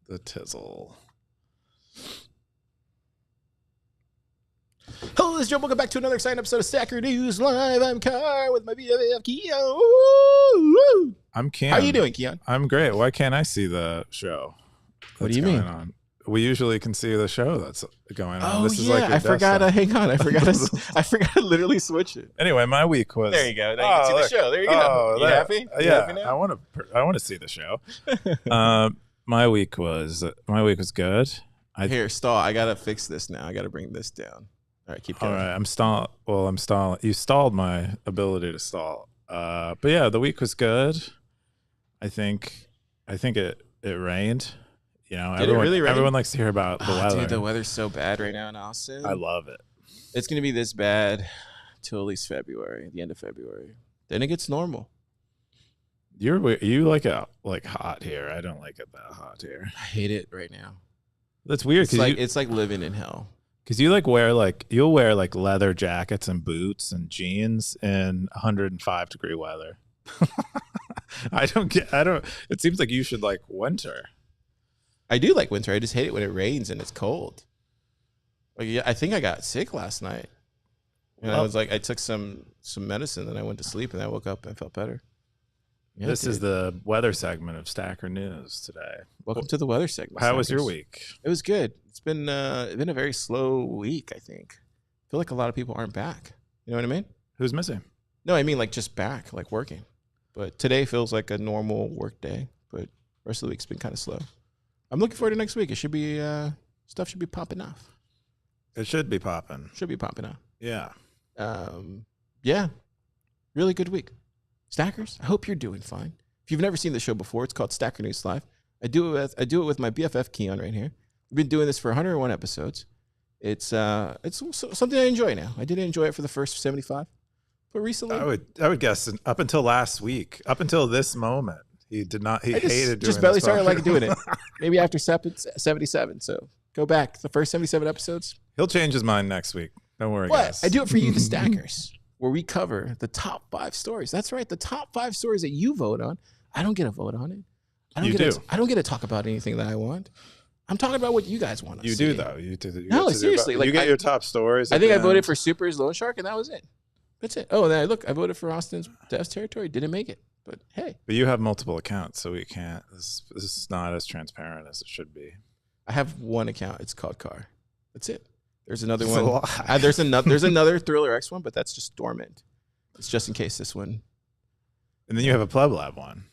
the tizzle. Hello, this is Joe. Welcome back to another exciting episode of Stacker News Live. I'm Car with my BFF Keyan. I'm Keyan. How are you doing, Keyan? I'm great. Why can't I see the show? What do you mean? On? We usually can see the show that's going on. Oh, this is yeah. like I forgot. Hang on. I forgot to literally switch it. Anyway, my week was. There you go. Now you can see the show. There you go. You happy? You yeah. happy now? I want to see the show. My week was good. Here, stall. I gotta fix this now. I gotta bring this down. All right, keep going. All right, I'm stalling. You stalled my ability to stall. But yeah, the week was good. I think it rained. You know, everyone likes to hear about the weather. Dude, the weather's so bad right now in Austin. I love it. It's gonna be this bad till at least February, the end of February. Then it gets normal. You like it like hot here. I don't like it that hot here. I hate it right now. That's weird. It's like living in hell. Because you'll wear leather jackets and boots and jeans in 105 degree weather. It seems like you should like winter. I do like winter. I just hate it when it rains and it's cold. Like, yeah, I think I got sick last night. And I was like, I took some medicine and I went to sleep and I woke up and I felt better. Yeah, this is the weather segment of Stacker News today. Welcome to the weather segment. How was your week? It was good. It's been a very slow week, I think. I feel like a lot of people aren't back. You know what I mean? Who's missing? No, I mean like just back, like working. But today feels like a normal work day, but the rest of the week's been kind of slow. I'm looking forward to next week. It should be stuff should be popping off. It should be popping. Should be popping off. Yeah. Yeah. Really good week. Stackers, I hope you're doing fine. If you've never seen the show before, it's called Stacker News Live. I do it with my BFF Keyan right here. We've been doing this for 101 episodes. It's something I enjoy now. I didn't enjoy it for the first 75, but recently I would guess up until last week, up until this moment, he did not. He hated doing it. Just barely started like doing it. Maybe after 77. So go back the first 77 episodes. He'll change his mind next week. Don't worry, What? guys. I do it for you, the Stackers, where we cover the top 5 stories. That's right, the top 5 stories that you vote on. I don't get a vote on it. I don't get to talk about anything that I want. I'm talking about what you guys want to see. You do, though. You seriously. You get your top stories. I think I voted for Super's Loan Shark, and that was it. That's it. Oh, and then I voted for Austin's Devs Territory. Didn't make it, but hey. But you have multiple accounts, so we can't. This is not as transparent as it should be. I have one account. It's called Car. That's it. There's another one. There's another Thriller X one, but that's just dormant. It's just in case this one. And then you have a Pleb Lab one.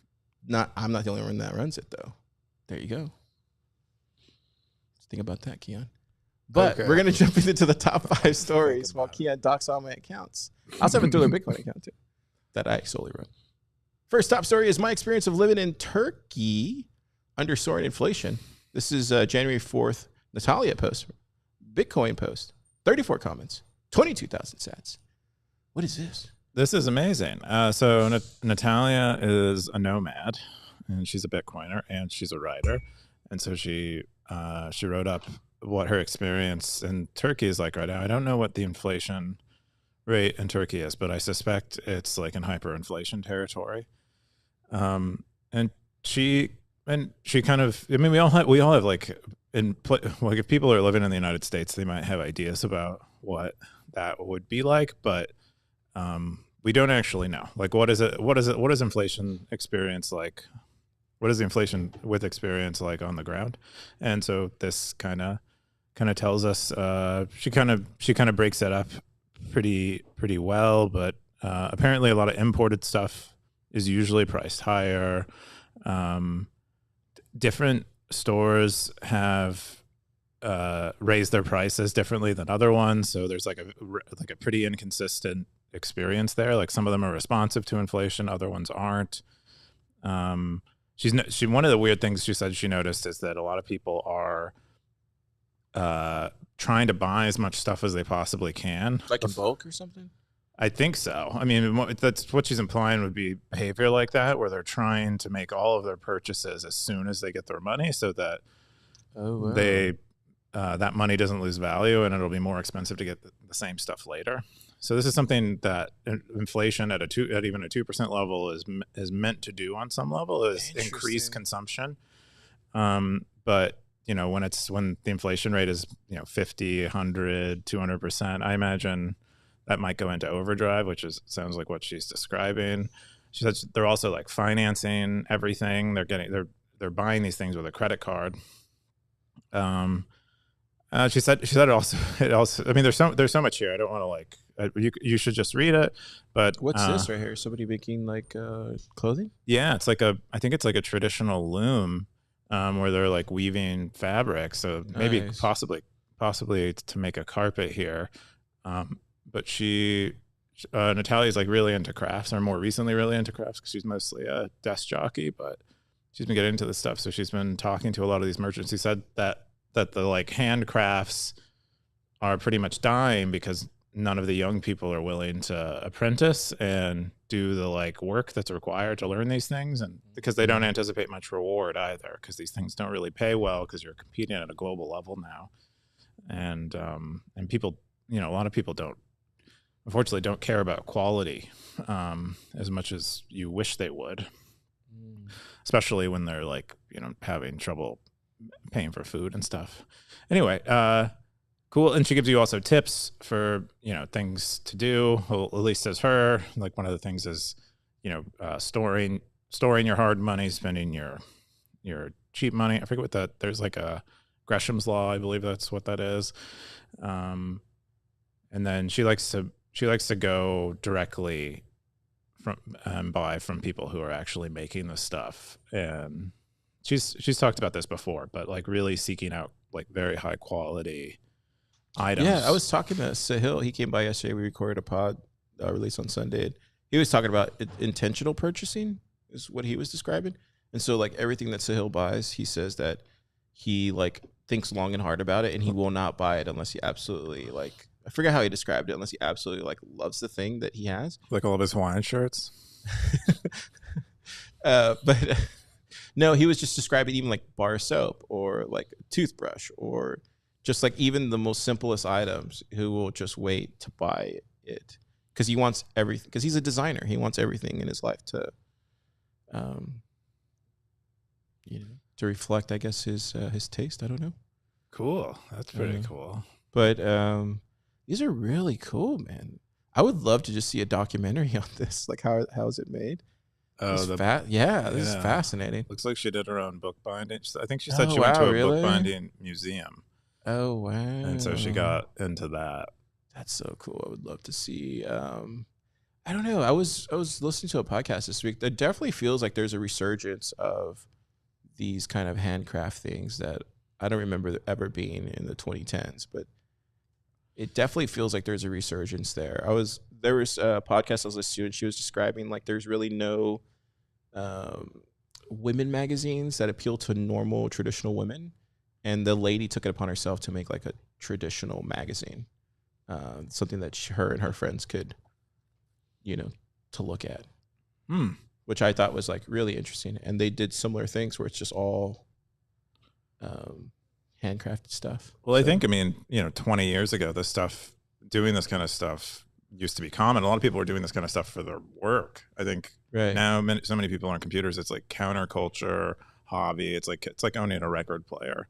I'm not the only one that runs it, though. There you go. Just think about that, Keyan. But we're going to jump into the top 5 stories while Keyan docks all my accounts. I also have a Thriller Bitcoin account, too, that I solely run. First top story is my experience of living in Turkey under soaring inflation. This is January 4th, Natalia post, Bitcoin post, 34 comments, 22,000 sats. What is this? This is amazing. So Natalia is a nomad, and she's a Bitcoiner, and she's a writer. And so she wrote up what her experience in Turkey is like right now. I don't know what the inflation rate in Turkey is, but I suspect it's like in hyperinflation territory. And she kind of, I mean, we all have like if people are living in the United States, they might have ideas about what that would be like, but we don't actually know. Like, what is inflation experience like? What is the inflation with experience like on the ground? And so this kind of tells us, she kind of breaks that up pretty well, but apparently a lot of imported stuff is usually priced higher. Different stores have raised their prices differently than other ones, so there's like a pretty inconsistent experience there. Like some of them are responsive to inflation, other ones aren't. She one of the weird things she said she noticed is that a lot of people are trying to buy as much stuff as they possibly can, like in bulk or something. I think so. I mean, that's what she's implying would be behavior like that, where they're trying to make all of their purchases as soon as they get their money, so that they that money doesn't lose value, and it'll be more expensive to get the same stuff later. So this is something that inflation at even a 2% level is meant to do on some level, is increase consumption. but you know, when the inflation rate is, you know, 50, 100, 200%, I imagine that might go into overdrive, which sounds like what she's describing. She said they're also like financing everything. They're buying these things with a credit card. She said it also, I mean, there's so much here. I don't want to like, you should just read it. But what's this right here? Somebody making like clothing? Yeah, I think it's like a traditional loom, where they're like weaving fabric. So maybe possibly to make a carpet here. But Natalia's like really into crafts, or more recently really into crafts, because she's mostly a desk jockey, but she's been getting into this stuff. So she's been talking to a lot of these merchants who said that the like handcrafts are pretty much dying because none of the young people are willing to apprentice and do the like work that's required to learn these things, and because they don't anticipate much reward either, because these things don't really pay well because you're competing at a global level now, and people, you know, a lot of people unfortunately don't care about quality as much as you wish they would, especially when they're like, you know, having trouble paying for food and stuff. Anyway, cool. And she gives you also tips for, you know, things to do. Well, at least as her, like one of the things is, you know, storing your hard money, spending your cheap money. I forget what that, there's like a Gresham's law, I believe that's what that is. And then she likes to go directly from buy from people who are actually making the stuff. And she's talked about this before, but like really seeking out like very high quality items. Yeah, I was talking to Sahil. He came by yesterday. We recorded a pod release on Sunday. He was talking about intentional purchasing is what he was describing. And so like everything that Sahil buys, he says that he like thinks long and hard about it, and he will not buy it unless he absolutely like, I forget how he described it, unless he absolutely like loves the thing that he has. Like all of his Hawaiian shirts. But no, he was just describing even like bar soap or like a toothbrush or just like even the most simplest items, who will just wait to buy it because he wants everything, because he's a designer. He wants everything in his life to, you know, to reflect, I guess, his taste. I don't know. Cool. That's pretty cool. But these are really cool, man. I would love to just see a documentary on this. Like, how is it made? Oh, this is fascinating. Looks like she did her own bookbinding. I think she said she went to a bookbinding museum. Oh, wow. And so she got into that. That's so cool. I would love to see. I don't know. I was listening to a podcast this week. It definitely feels like there's a resurgence of these kind of handcraft things that I don't remember ever being in the 2010s, but it definitely feels like there's a resurgence there. There was a podcast I was listening to, and she was describing like there's really no women magazines that appeal to normal traditional women, and the lady took it upon herself to make like a traditional magazine, something that her and her friends could, you know, to look at, which I thought was like really interesting. And they did similar things where it's just all handcrafted stuff. Well, I think, I mean, you know, 20 years ago, doing this kind of stuff used to be common. A lot of people were doing this kind of stuff for their work. I think now so many people on computers, it's like counterculture hobby. It's like owning a record player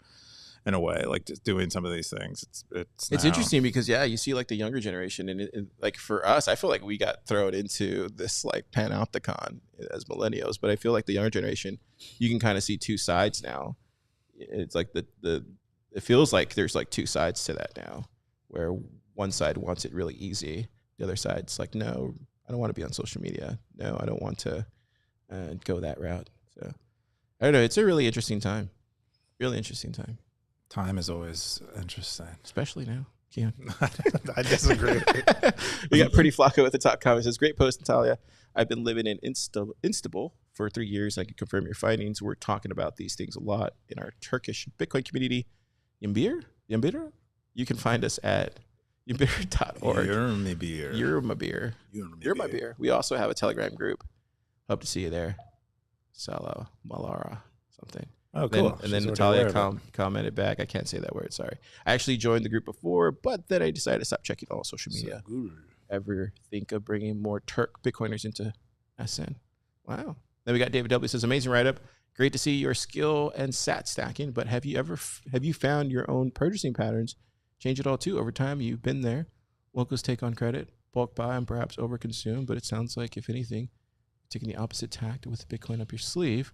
in a way, like just doing some of these things. It's interesting because you see like the younger generation, and like for us, I feel like we got thrown into this like panopticon as millennials, but I feel like the younger generation, you can kind of see two sides now. It's like it feels like there's like two sides to that now, where one side wants it really easy. The other side's like, no, I don't want to be on social media. No, I don't want to go that route. So I don't know. It's a really interesting time. Really interesting time. Time is always interesting. Especially now. Keyan. I disagree. We got Pretty Flacco at the top comment. Says, great post, Natalia. I've been living in Istanbul for 3 years. I can confirm your findings. We're talking about these things a lot in our Turkish Bitcoin community. Yambir? You can find us at yambir.org. You're my beer. You're my beer. You're my beer. We also have a Telegram group. Hope to see you there. Salah Malara something. Oh, cool. And then Natalia commented back. I can't say that word. Sorry. I actually joined the group before, but then I decided to stop checking all social media. Ever think of bringing more Turk Bitcoiners into SN? Wow. Then we got David W. Says, amazing write-up. Great to see your skill and sat stacking, but have you found your own purchasing patterns change at all too over time? You've been there. Locals take on credit, bulk buy, and perhaps overconsume, but it sounds like, if anything, taking the opposite tact with Bitcoin up your sleeve,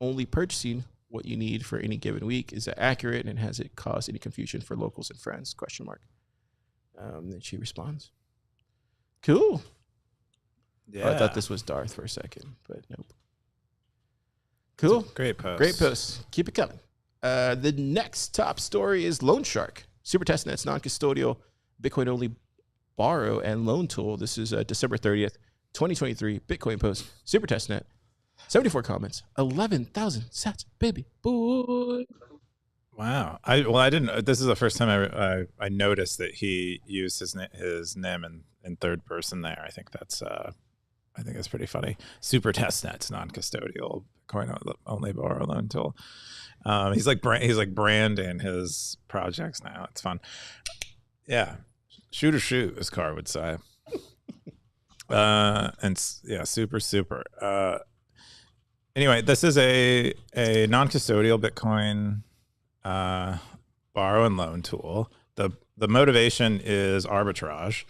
only purchasing what you need for any given week. Is that accurate, and has it caused any confusion for locals and friends? Question mark. Then she responds, cool. Yeah. Oh, I thought this was Darth for a second, but nope. Cool. Great post. Great post. Keep it coming. The next top story is Loan Shark, Super Testnet's non-custodial Bitcoin-only borrow and loan tool. This is December 30th, 2023. Bitcoin post. Super Testnet. 74 comments. 11,000 sats, baby boy. Wow. I didn't. This is the first time I noticed that he used his NIM in third person there. I think that's pretty funny. Super Testnet's non-custodial Bitcoin only borrow loan tool. He's like branding his projects now. It's fun. Yeah, shoot or shoot, as Car would say. And yeah, super. Anyway, this is a non-custodial Bitcoin borrow and loan tool. The motivation is arbitrage,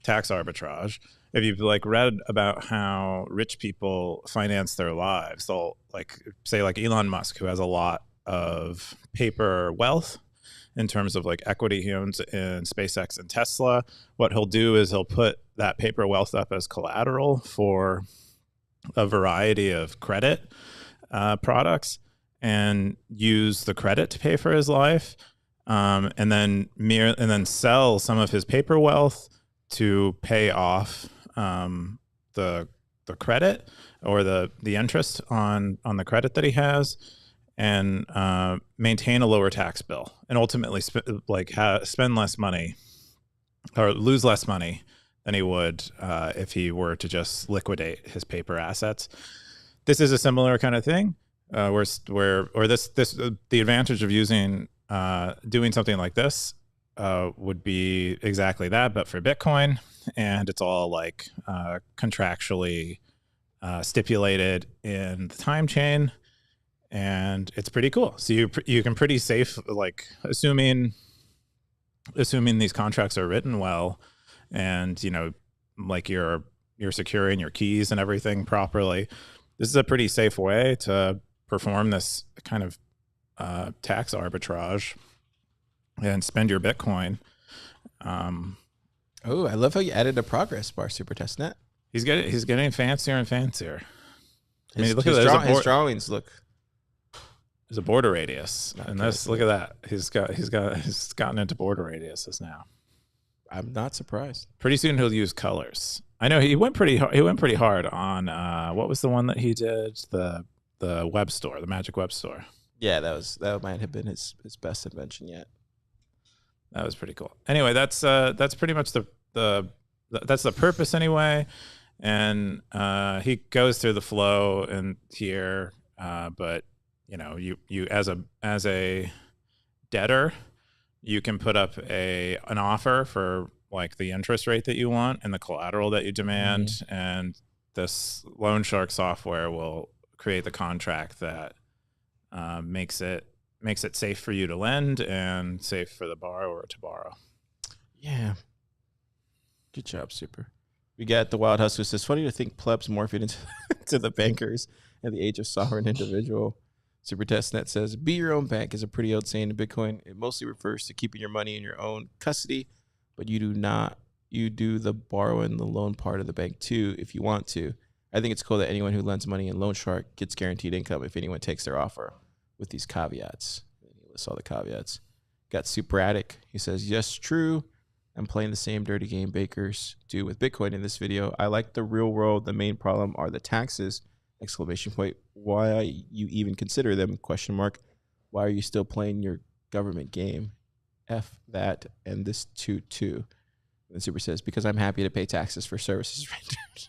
tax arbitrage. If you've read about how rich people finance their lives, they'll say Elon Musk, who has a lot of paper wealth in terms of equity he owns in SpaceX and Tesla. What he'll do is he'll put that paper wealth up as collateral for a variety of credit products and use the credit to pay for his life, and then sell some of his paper wealth to pay off the credit or the interest on the credit that he has, and maintain a lower tax bill, and ultimately spend less money or lose less money than he would if he were to just liquidate his paper assets. This is a similar kind of thing, the advantage of doing something like this would be exactly that, but for Bitcoin, and it's all contractually stipulated in the time chain, and it's pretty cool. So you can pretty safe, assuming these contracts are written well, and you're securing your keys and everything properly. This is a pretty safe way to perform this kind of tax arbitrage and spend your Bitcoin. Oh, I love how you added a progress bar, Super Testnet. He's getting fancier and fancier. I mean, look his at that. His drawings look. There's a border radius, Okay, and look at that. He's gotten into border radiuses now. I'm not surprised. Pretty soon he'll use colors. I know he went pretty hard on what was the one that he did, the web store, the Magic Web Store. Yeah, that might have been his best invention yet. That was pretty cool. Anyway, that's pretty much that's the purpose anyway, and he goes through the flow in here, but you as a debtor, you can put up an offer for the interest rate that you want and the collateral that you demand, and this Loan Shark software will create the contract that makes it safe for you to lend and safe for the borrower to borrow. Yeah. Good job, Super. We got the Wild Hustle. It's funny to think plebs morphing into the bankers at the age of sovereign individual. Super Testnet says, be your own bank is a pretty old saying in Bitcoin. It mostly refers to keeping your money in your own custody, but you do the borrow and the loan part of the bank too if you want to. I think it's cool that anyone who lends money in Loan Shark gets guaranteed income if anyone takes their offer, with these caveats. He lists all the caveats. Got Super Attic. He says, yes, true. I'm playing the same dirty game bakers do with Bitcoin in this video. I like the real world. The main problem are the taxes. ! Why you even consider them? ? Why are you still playing your government game? F that and this too. And Super says, because I'm happy to pay taxes for services rendered.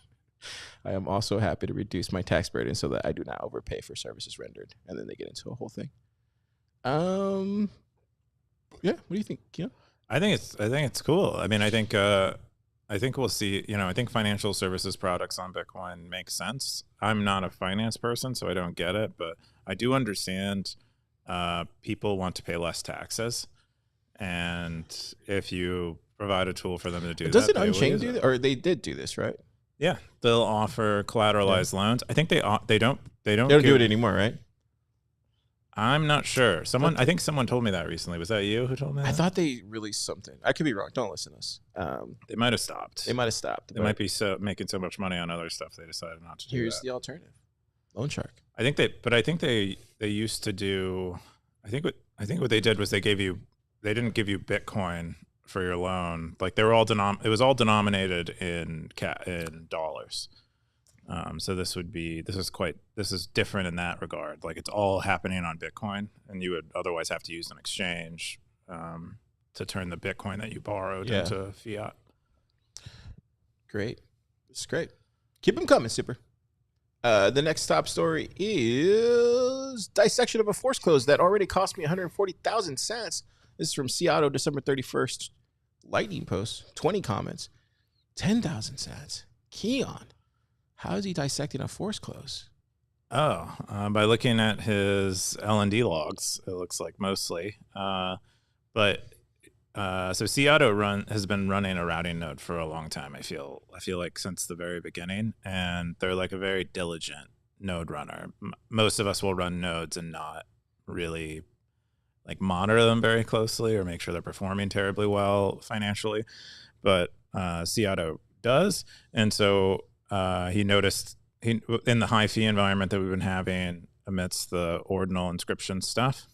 I am also happy to reduce my tax burden so that I do not overpay for services rendered. And then they get into a whole thing. Yeah. What do you think, Keyan? I think it's cool. I mean, I think we'll see. I think financial services products on Bitcoin make sense. I'm not a finance person, so I don't get it, but I do understand people want to pay less taxes, and if you provide a tool for them to do that, doesn't Unchained do that? Or they did do this, right? Yeah, they'll offer collateralized loans. I think they don't do it anymore, right? I'm not sure. I think someone told me that recently. Was that you who told me that? I thought they released something. I could be wrong. Don't listen to us. They might have stopped. They They might be making so much money on other stuff they decided not to do that. Here's the alternative: Loan Shark. I think they used to do. I think what they did was they didn't give you Bitcoin for your loan. Like they were all it was all denominated in dollars. So this is different in that regard. Like it's all happening on Bitcoin, and you would otherwise have to use an exchange to turn the Bitcoin that you borrowed into fiat. Great. It's great. Keep them coming, Super. The next top story is dissection of a force close that already cost me 140,000 sats. This is from Seattle, December 31st. Lightning post, 20 comments, 10,000 sats. Keyan, how is he dissecting a force close? Oh, by looking at his L&D logs, it looks like mostly. So Seattle has been running a routing node for a long time. I feel like since the very beginning, and they're like a very diligent node runner. Most of us will run nodes and not really like monitor them very closely or make sure they're performing terribly well financially, but Seattle does, and so he noticed in the high fee environment that we've been having amidst the ordinal inscription stuff.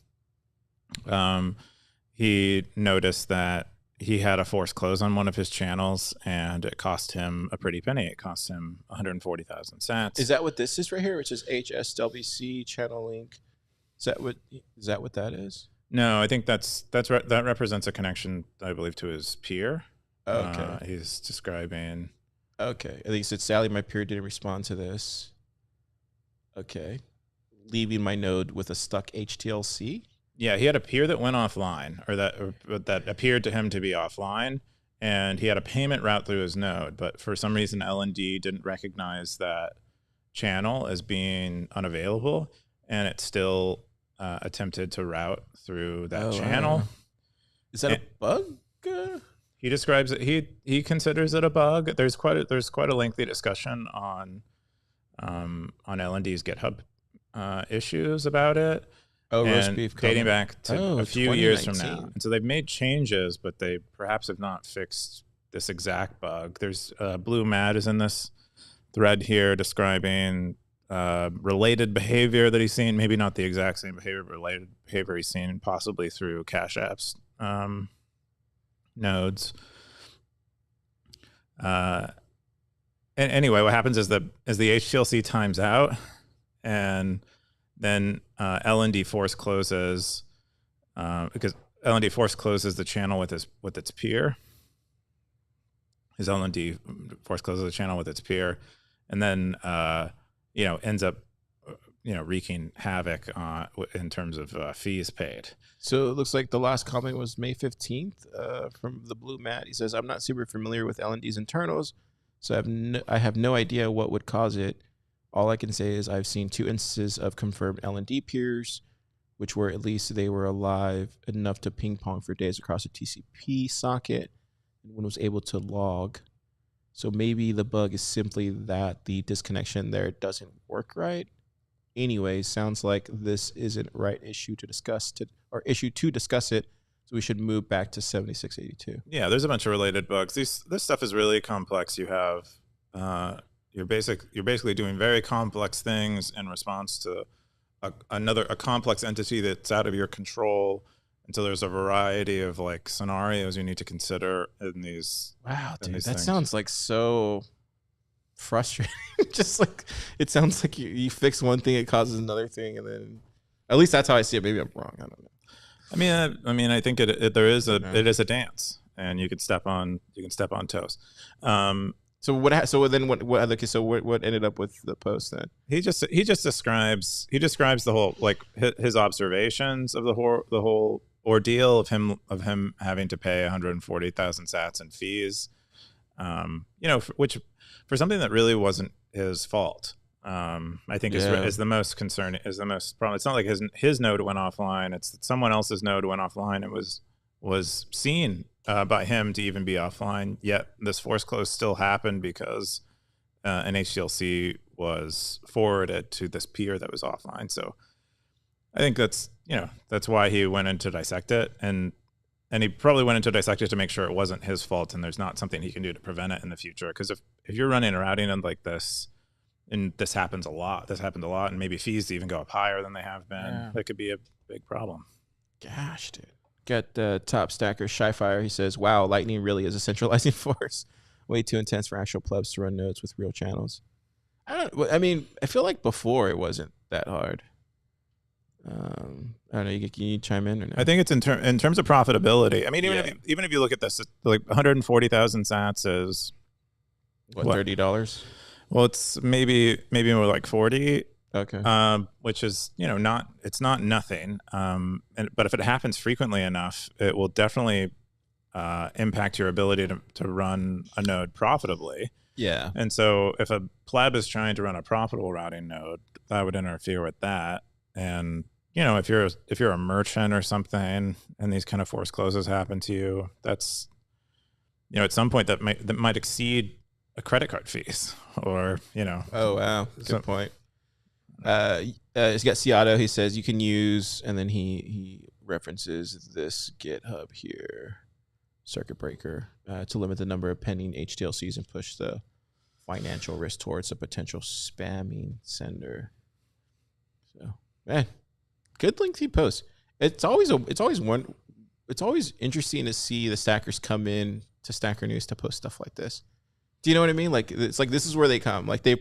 He noticed that he had a force close on one of his channels, and it cost him a pretty penny. It cost him 140,000 sats. Is that what this is right here, which is HSWC channel link? Is that what that is? No, I think that represents a connection, I believe, to his peer. Okay. He's describing. Okay. I think he said, Sally, my peer didn't respond to this. Okay. Leaving my node with a stuck HTLC. Yeah, he had a peer that went offline, or that appeared to him to be offline, and he had a payment route through his node, but for some reason L&D didn't recognize that channel as being unavailable, and it still attempted to route through that channel. Is that a bug? He describes it. He considers it a bug. There's quite a lengthy discussion on L&D's GitHub issues about it. Oh, roast beef dating back to a few years from now. And so they've made changes, but they perhaps have not fixed this exact bug. There's Blue Mad is in this thread here describing related behavior that he's seen, maybe not the exact same behavior, but related behavior he's seen possibly through Cash App's nodes. And anyway, what happens is the HTLC times out, and then L&D force closes because L&D force closes the channel with its peer. His L&D force closes the channel with its peer, and then ends up wreaking havoc in terms of fees paid. So it looks like the last comment was May 15th from the Blue Mat. He says, I'm not super familiar with L&D's internals, so I have no idea what would cause it. All I can say is I've seen 2 instances of confirmed L&D peers, which were at least they were alive enough to ping pong for days across a TCP socket, and one was able to log. So maybe the bug is simply that the disconnection there doesn't work right. Anyway, sounds like this isn't right issue to discuss it. So we should move back to 7682. Yeah, there's a bunch of related bugs. This stuff is really complex. You have you're basically doing very complex things in response to a complex entity that's out of your control. And so there's a variety of like scenarios you need to consider in these. Wow, dude, that sounds like so frustrating. Just like it sounds like you fix one thing, it causes another thing, and then at least that's how I see it. Maybe I'm wrong. I don't know. I mean, I think it is a dance, and you can step on toes. So what ended up with the post then? He just describes the whole, like, his observations of the whole ordeal of him having to pay 140,000 sats in fees, which for something that really wasn't his fault. I think is the most concerning, is the most problem. It's not like his node went offline. It's that someone else's node went offline and was seen by him to even be offline. Yet this force close still happened because an HTLC was forwarded to this peer that was offline. So I think that's why he went in to dissect it, and he probably went into dissect it to make sure it wasn't his fault and there's not something he can do to prevent it in the future. Because if you're running a routing node like this, and this happened a lot, and maybe fees even go up higher than they have been, that could be a big problem. Gosh, dude. Got the top stacker Shyfire. He says, "Wow, Lightning really is a centralizing force. Way too intense for actual plebs to run nodes with real channels." I mean, I feel like before it wasn't that hard. I don't know. Can you chime in or no? I think it's in terms of profitability. I mean, even if you look at this, like 140,000 sats is what, $30? Well, it's maybe more like 40. Okay. Which is it's not nothing. But if it happens frequently enough, it will definitely impact your ability to run a node profitably. Yeah. And so if a pleb is trying to run a profitable routing node, that would interfere with that. And if you're a merchant or something, and these kind of force closes happen to you, that's at some point that might exceed a credit card fees, or Oh wow, good point. He's got Ciato. He says you can use, and then he references this GitHub here, circuit breaker, to limit the number of pending HTLCs and push the financial risk towards a potential spamming sender. So, man, good lengthy post. It's always interesting to see the stackers come in to Stacker News to post stuff like this. Do you know what I mean? Like, it's like this is where they come. Like, they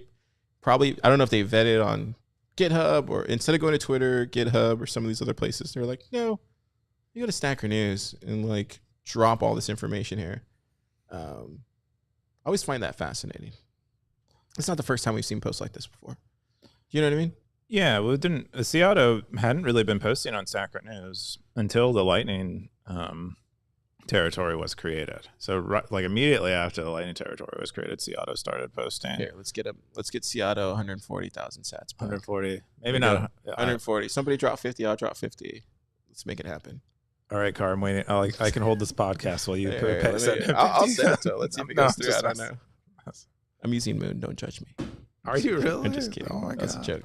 probably, I don't know if they vetted on GitHub, or instead of going to Twitter, GitHub, or some of these other places, they're like, no, you go to Stacker News and like drop all this information here. I always find that fascinating. It's not the first time we've seen posts like this before. Do you know what I mean? Yeah, well, Ciato hadn't really been posting on Stacker News until the Lightning territory was created. So like immediately after the Lightning territory was created, Ciato started posting. Here, let's get Ciato 140,000 sats. 140, maybe not. 140. Somebody drop 50. I'll drop 50. Let's make it happen. All right, Car, I'm waiting. I can hold this podcast while you I'll send it to it. Let's see if it goes through. I don't know. I'm using Moon. Don't judge me. Are you really? I'm just kidding. Oh my God. That's a joke.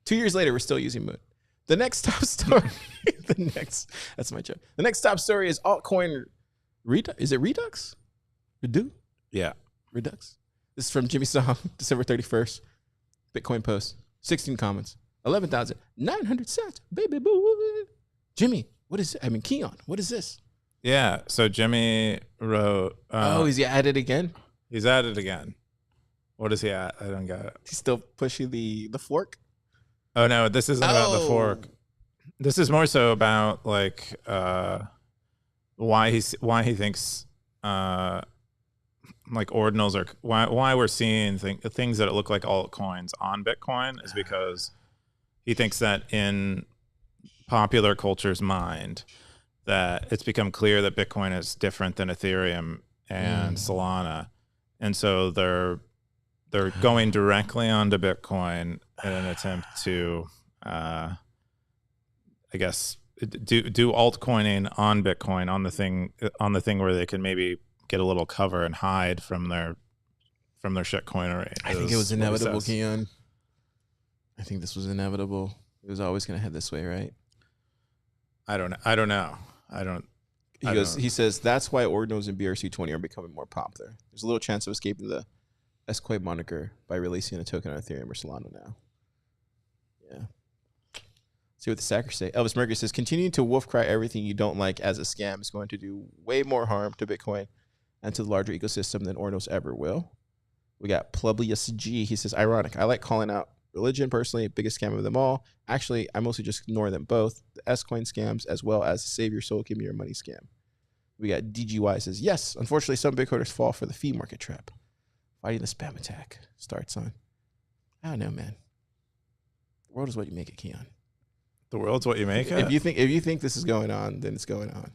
2 years later, we're still using Moon. The next top story. That's my joke. The next top story is altcoin Redux. Is it Redux? Redu? Yeah. Redux. This is from Jimmy Song, December 31st. Bitcoin post. 16 comments. 11,900 sats. Baby boo. Jimmy, what is it? I mean, Keyan, what is this? Yeah. So Jimmy wrote. Is he at it again? He's at it again. What is he at? I don't get it. He's still pushing the fork? Oh, no. This isn't about the fork. This is more so about like why he thinks like ordinals are why we're seeing things that look like altcoins on Bitcoin is because he thinks that in popular culture's mind that it's become clear that Bitcoin is different than Ethereum and Solana, and so they're going directly onto Bitcoin in an attempt to I guess do altcoining on Bitcoin on the thing where they can maybe get a little cover and hide from their shitcoinery. I think it was inevitable, Keyan. I think this was inevitable. It was always going to head this way, right? I don't know. He says that's why ordinals and BRC20 are becoming more popular. There's a little chance of escaping the Esquay moniker by releasing a token on Ethereum or Solana now. Yeah. See what the stackers say. Elvis Mercury says, continuing to wolf cry everything you don't like as a scam is going to do way more harm to Bitcoin and to the larger ecosystem than ordinals ever will. We got Publius G. He says, ironic. I like calling out religion personally, biggest scam of them all. Actually, I mostly just ignore them both, the S-Coin scams as well as the save your soul, give me your money scam. We got DGY says, yes, unfortunately, some Bitcoiners fall for the fee market trap. Fighting the spam attack starts on. I don't know, man. The world is what you make it, Keyan. The world's what you make it? If you think this is going on, then it's going on.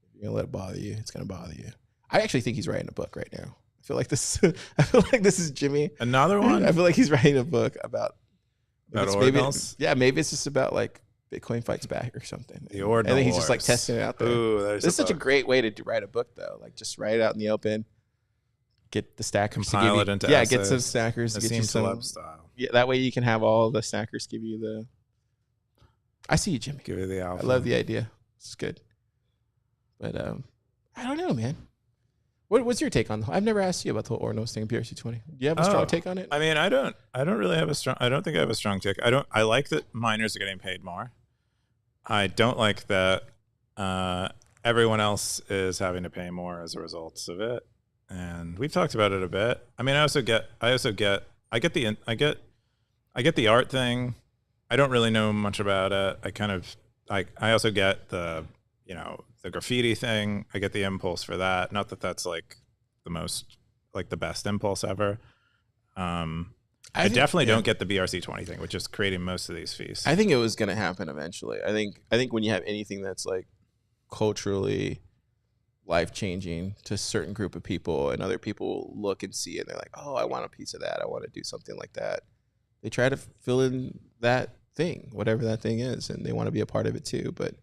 If you're going to let it bother you, it's going to bother you. I actually think he's writing a book right now. I feel like this is Jimmy. Another one? I feel like he's writing a book about ordinals? Maybe it's just about like Bitcoin fights back or something. The ordinal I think he's just like wars. testing it out there. Ooh, this is such a great way to write a book though. Like just write it out in the open. Get the stackers compile to give it you, into yeah, essays. get some stackers to get you some style. Yeah, that way you can have all the stackers give you the. I see you, Jimmy. Give you the alpha. I love the idea. It's good, but I don't know, man. What's your take on? I've never asked you about the whole ordinals thing in BRC20. Do you have a strong take on it? I mean, I don't really have a strong. I don't think I have a strong take. I like that miners are getting paid more. I don't like that everyone else is having to pay more as a result of it. And we've talked about it a bit. I mean, I get the art thing. I don't really know much about it. I also get the graffiti thing. I get the impulse for that. Not that that's like the best impulse ever. I definitely don't get the BRC20 thing, which is creating most of these fees. I think it was going to happen eventually. I think when you have anything that's like culturally life-changing to a certain group of people and other people look and see it and they're like, oh, I want a piece of that. I want to do something like that. They try to fill in that thing, whatever that thing is, and they want to be a part of it too. But,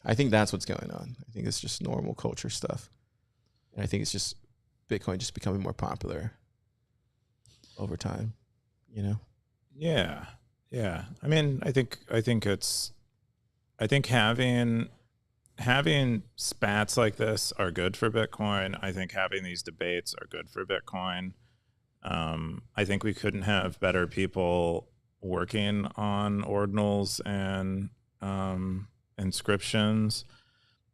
I think that's what's going on. I think it's just normal culture stuff. And I think it's just Bitcoin just becoming more popular over time, Yeah. Yeah. I mean, I think having spats like this are good for Bitcoin. I think having these debates are good for Bitcoin. I think we couldn't have better people working on ordinals and inscriptions,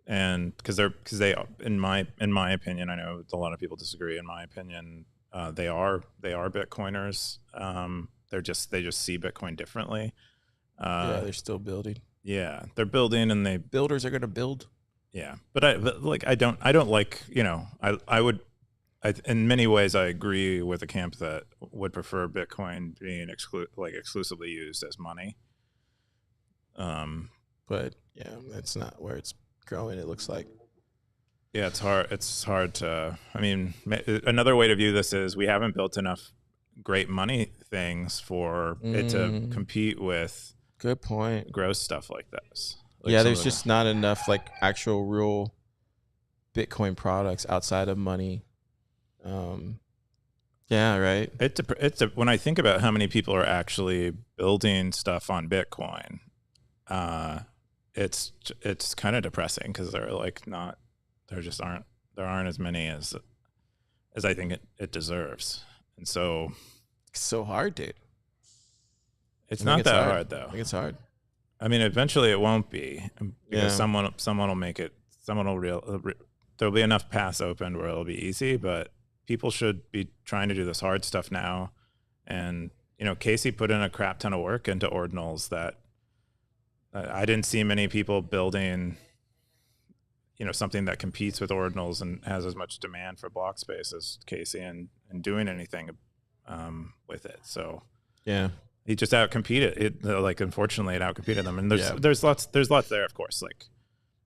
and because they in my opinion, I know a lot of people disagree. In my opinion, they are Bitcoiners. They just see Bitcoin differently. They're still building. Yeah, they're building, and builders are going to build. Yeah, but I don't like, in many ways I agree with the camp that would prefer Bitcoin being exclusively used as money. But yeah, that's not where it's growing. It looks like. Yeah, it's hard to. I mean, another way to view this is we haven't built enough great money things for it to compete with. Good point. Gross stuff like this. There's just not enough like actual real Bitcoin products outside of money. Yeah, right. When I think about how many people are actually building stuff on Bitcoin, it's kind of depressing because there aren't as many as I think it deserves, and so it's so hard, dude. It's not that hard though. I think it's hard. I mean, eventually it won't be because someone will make it. There'll be enough paths open where it'll be easy, but people should be trying to do this hard stuff now. And Casey put in a crap ton of work into ordinals that I didn't see many people building. Something that competes with ordinals and has as much demand for block space as Casey, and doing anything with it. So yeah. He just outcompeted it. Unfortunately, it outcompeted them. And there's lots there, of course.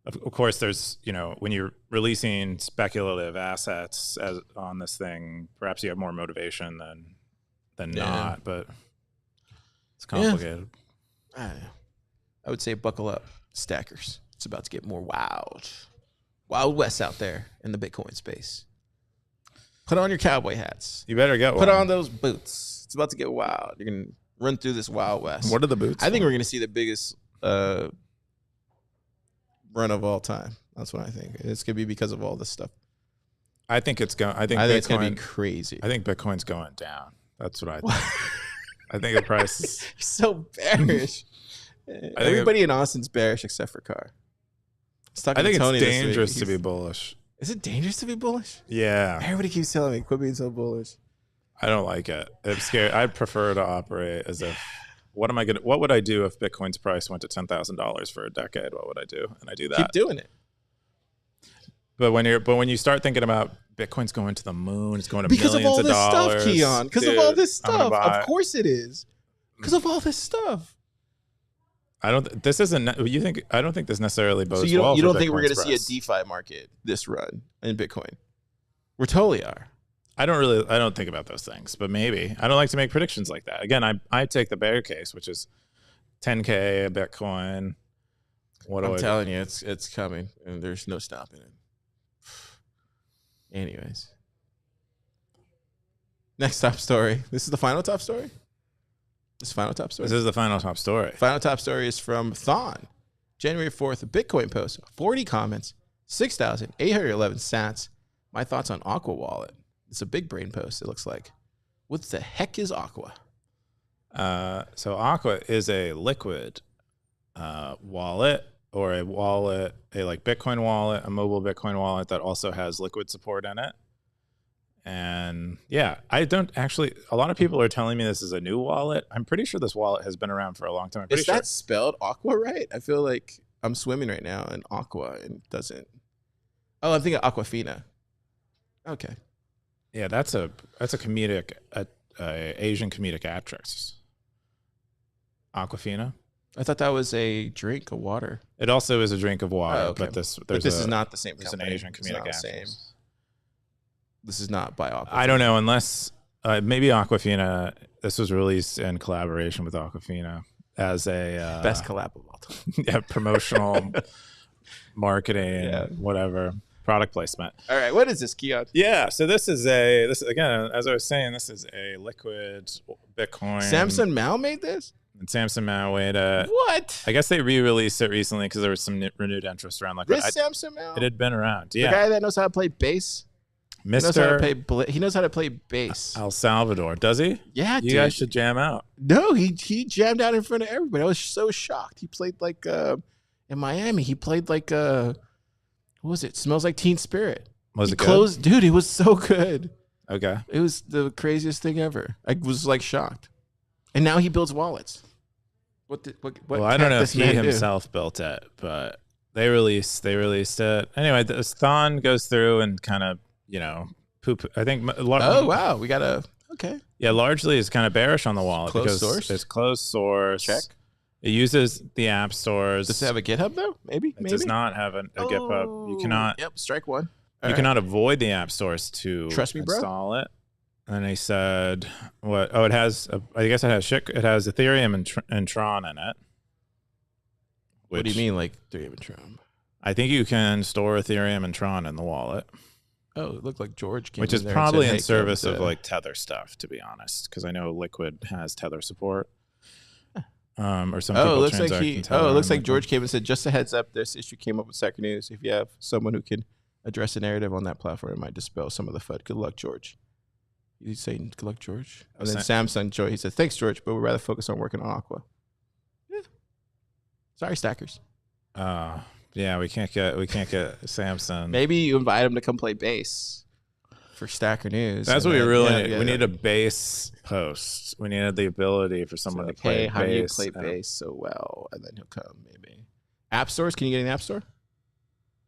Of course, there's when you're releasing speculative assets on this thing, perhaps you have more motivation than not. But it's complicated. Yeah. I would say buckle up, stackers. It's about to get more wild west out there in the Bitcoin space. Put on your cowboy hats. You better get one. Put on those boots. It's about to get wild. You're gonna run through this wild west. What are the boots? I think we're going to see the biggest run of all time. That's what I think. It's going to be because of all this stuff. I think it's going. I think it's going to be crazy. I think Bitcoin's going down. That's what I think. I think the price is so bearish. Everybody in Austin's bearish except for Car. I think it's dangerous to be bullish. Is it dangerous to be bullish? Yeah. Everybody keeps telling me quit being so bullish. I don't like it. I'm scared. I'd prefer to operate as if, what would I do if Bitcoin's price went to $10,000 for a decade? What would I do? And I do that. Keep doing it. But when you start thinking about Bitcoin's going to the moon, it's going to millions of dollars. Because of all this stuff, Keyan. Because of all this stuff. Of course it is. Because of all this stuff. I don't think this necessarily bodes well. So you don't think we're going to see see a DeFi market this run in Bitcoin? We totally are. I don't think about those things, but maybe. I don't like to make predictions like that. Again, I take the bear case, which is 10K a Bitcoin. I'm telling you, it's coming, and there's no stopping it. Anyways. Next top story. This is the final top story? This is the final top story? This is the final top story. Final top story is from Thon. January 4th, a Bitcoin post. 40 comments. 6,811 sats. My thoughts on AQUA Wallet. It's a big brain post, it looks like. What the heck is AQUA? So AQUA is a liquid wallet, or a wallet, a like Bitcoin wallet, a mobile Bitcoin wallet that also has liquid support in it. And yeah, I don't actually, a lot of people are telling me this is a new wallet. I'm pretty sure this wallet has been around for a long time. Is that spelled AQUA right? I feel like I'm swimming right now in AQUA and it doesn't. Oh, I'm thinking Aquafina. Okay. Yeah, that's a comedic, Asian comedic actress. Aquafina. I thought that was a drink of water. It also is a drink of water, okay. but this is not the same. There's an Asian comedic actress. This is not by Aquafina. I don't know, unless maybe Aquafina. This was released in collaboration with Aquafina as a best collab of all time. Yeah, promotional marketing, whatever. Product placement. All right, what is this, Keyan? Yeah, so this again, as I was saying, this is a liquid Bitcoin. Samson Mao made this? And Samson Mao made it. What? I guess they re-released it recently because there was some renewed interest around liquid. This Samson Mao? It had been around. Yeah. The guy that knows how to play bass? He knows how to play bass. El Salvador. Does he? Yeah, You guys should jam out. No, he jammed out in front of everybody. I was so shocked. He played like in Miami. He played like what was it? Smells Like Teen Spirit. Was it good? Dude, it was so good. Okay. It was the craziest thing ever. I was like shocked. And now he builds wallets. What I don't know if he himself built it, but they released it. Anyway, this Thon goes through and kind of, poop. I think. Oh, wow. We got a, okay. Yeah, largely is kind of bearish on the wallet because it's closed source. Check. It uses the app stores. Does it have a GitHub though? Maybe. It does not have a GitHub. You cannot. Yep. Strike one. You cannot avoid the app stores to trust me, install it. And they said, what? Oh, it has. I guess it has It has Ethereum and Tron in it. What do you mean, like Ethereum and Tron? I think you can store Ethereum and Tron in the wallet. Oh, it looked like George came which is probably in service of like Tether stuff, to be honest, because I know Liquid has Tether support. Or some people it looks like George came and said, just a heads up, this issue came up with Second News. If you have someone who can address a narrative on that platform, it might dispel some of the FUD. Good luck, George. He's saying, good luck, George. And then Samsung Joy, he said, thanks, George, but we'd rather focus on working on AQUA. Yeah. Sorry, stackers. Yeah, we can't get Samsung. Maybe you invite him to come play bass for Stacker News. That's what we really need. We need a bass host. We needed the ability for someone to play bass. How do you play bass so well? And then he'll come, maybe. App stores? Can you get an app store?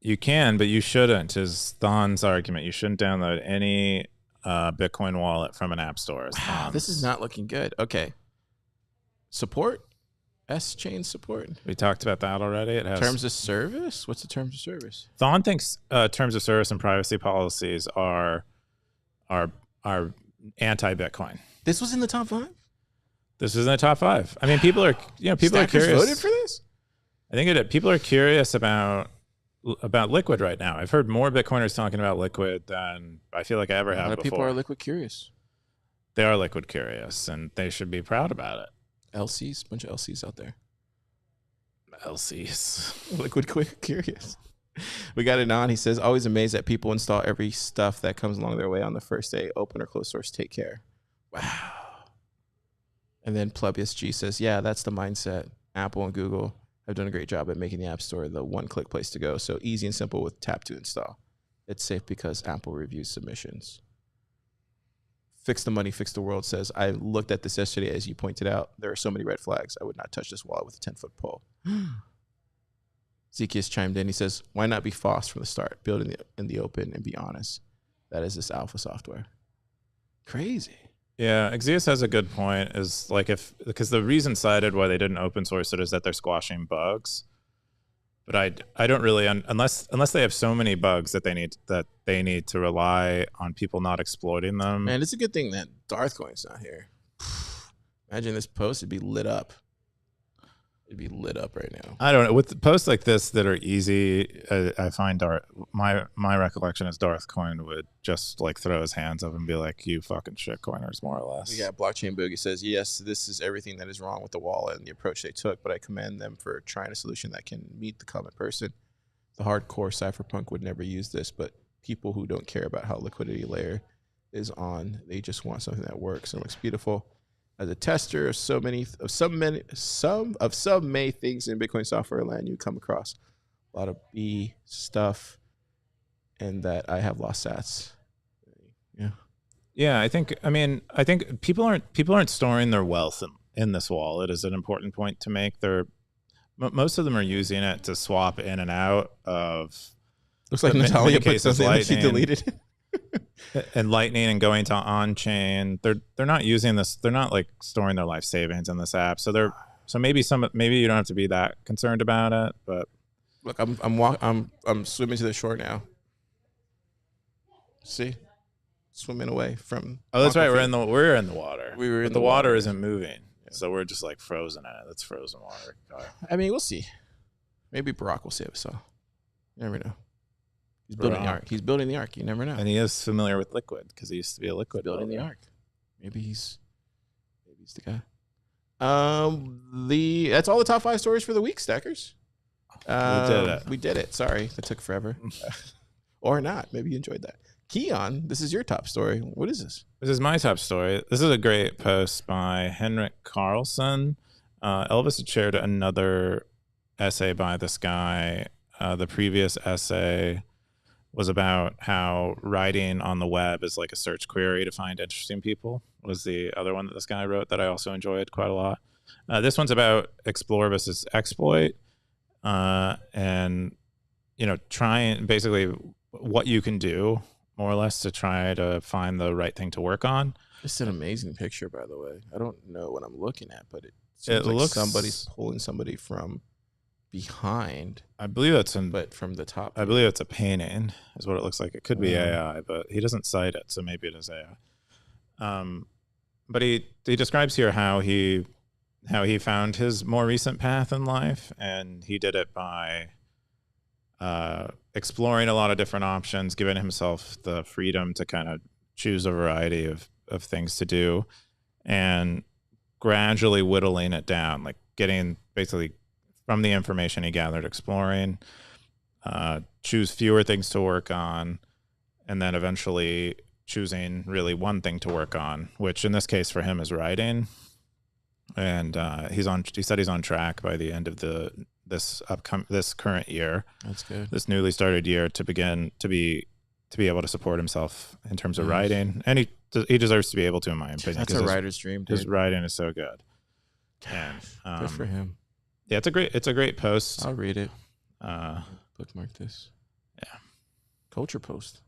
You can, but you shouldn't, is Thon's argument. You shouldn't download any Bitcoin wallet from an app store. Wow, this is not looking good. Okay. Support? S-chain support. We talked about that already. It has terms of service. What's the terms of service? Thon thinks terms of service and privacy policies are anti-Bitcoin. This was in the top 5? This is in the top 5. I mean, people are are curious. Voted for this? I think people are curious about Liquid right now. I've heard more Bitcoiners talking about Liquid than I feel like I ever have before. A lot of people are Liquid curious. They are Liquid curious, and they should be proud about it. LCs, bunch of LCs out there. LCs. Liquid curious. We got it on. He says, always amazed that people install every stuff that comes along their way on the first day. Open or closed source, take care. Wow. And then Plubius G says, yeah, that's the mindset. Apple and Google have done a great job at making the App Store the one-click place to go. So easy and simple with tap to install. It's safe because Apple reviews submissions. Fix the money, fix the world says, I looked at this yesterday, as you pointed out. There are so many red flags. I would not touch this wallet with a 10-foot pole. Zekias chimed in. He says, why not be FOSS from the start? Build in the open and be honest. That is this alpha software. Crazy. Yeah, Zekias has a good point. Is like because the reason cited why they didn't open source it is that they're squashing bugs. But I don't really unless they have so many bugs that they they need to rely on people not exploiting them. Man, it's a good thing that Darthcoin's not here. Imagine this post, it'd be lit up. It'd be lit up right now. I don't know. With posts like this that are easy, I find my recollection is Darthcoin would just like throw his hands up and be like, "You fucking shitcoiners," more or less. Yeah, Blockchain Boogie says, yes, this is everything that is wrong with the wallet and the approach they took, but I commend them for trying a solution that can meet the common person. The hardcore cypherpunk would never use this, but people who don't care about how liquidity layer is on, they just want something that works and looks beautiful. As a tester of some many things in Bitcoin software land, you come across a lot of B stuff, and that I have lost sats. Yeah, I think people aren't storing their wealth in this wallet is an important point to make. Most of them are using it to swap in and out of. Looks like Natalia put something that she deleted. And Lightning and going to on-chain, they're not using this. They're not like storing their life savings in this app. So maybe you don't have to be that concerned about it. But look, I'm swimming to the shore now. See, swimming away from. Oh, that's right. We're in the water. We were in the water isn't moving, so we're just like frozen in it. That's frozen water. I mean, we'll see. Maybe Barack will save us all. You never know. He's building the ark. He's building the ark. You never know. And he is familiar with liquid because he used to be a liquid building the ark. Maybe he's the guy. That's all the top 5 stories for the week, Stackers. We did it. Sorry, that took forever. Or not. Maybe you enjoyed that. Keyan, this is your top story. What is this? This is my top story. This is a great post by Henrik Carlson. Elvis had shared another essay by this guy. The previous essay was about how writing on the web is like a search query to find interesting people, was the other one that this guy wrote that I also enjoyed quite a lot. This one's about explore versus exploit, and, trying basically what you can do more or less to try to find the right thing to work on. It's an amazing picture, by the way. I don't know what I'm looking at, but it seems like somebody's pulling somebody from behind. I believe that's but from the top. I believe it's a painting is what it looks like. It could be AI, but he doesn't cite it, so maybe it is AI. But he describes here how he found his more recent path in life, and he did it by exploring a lot of different options, giving himself the freedom to kind of choose a variety of things to do, and gradually whittling it down, like getting basically from the information he gathered exploring, choose fewer things to work on, and then eventually choosing really one thing to work on, which in this case for him is writing. And he said he's on track by the end of this current year. That's good. This newly started year to be able to support himself in terms of writing, and he deserves to be able to, in my opinion. That's a writer's dream, dude. His writing is so good. And, good for him. Yeah, it's a great post. I'll read it. Bookmark this. Yeah. Culture post.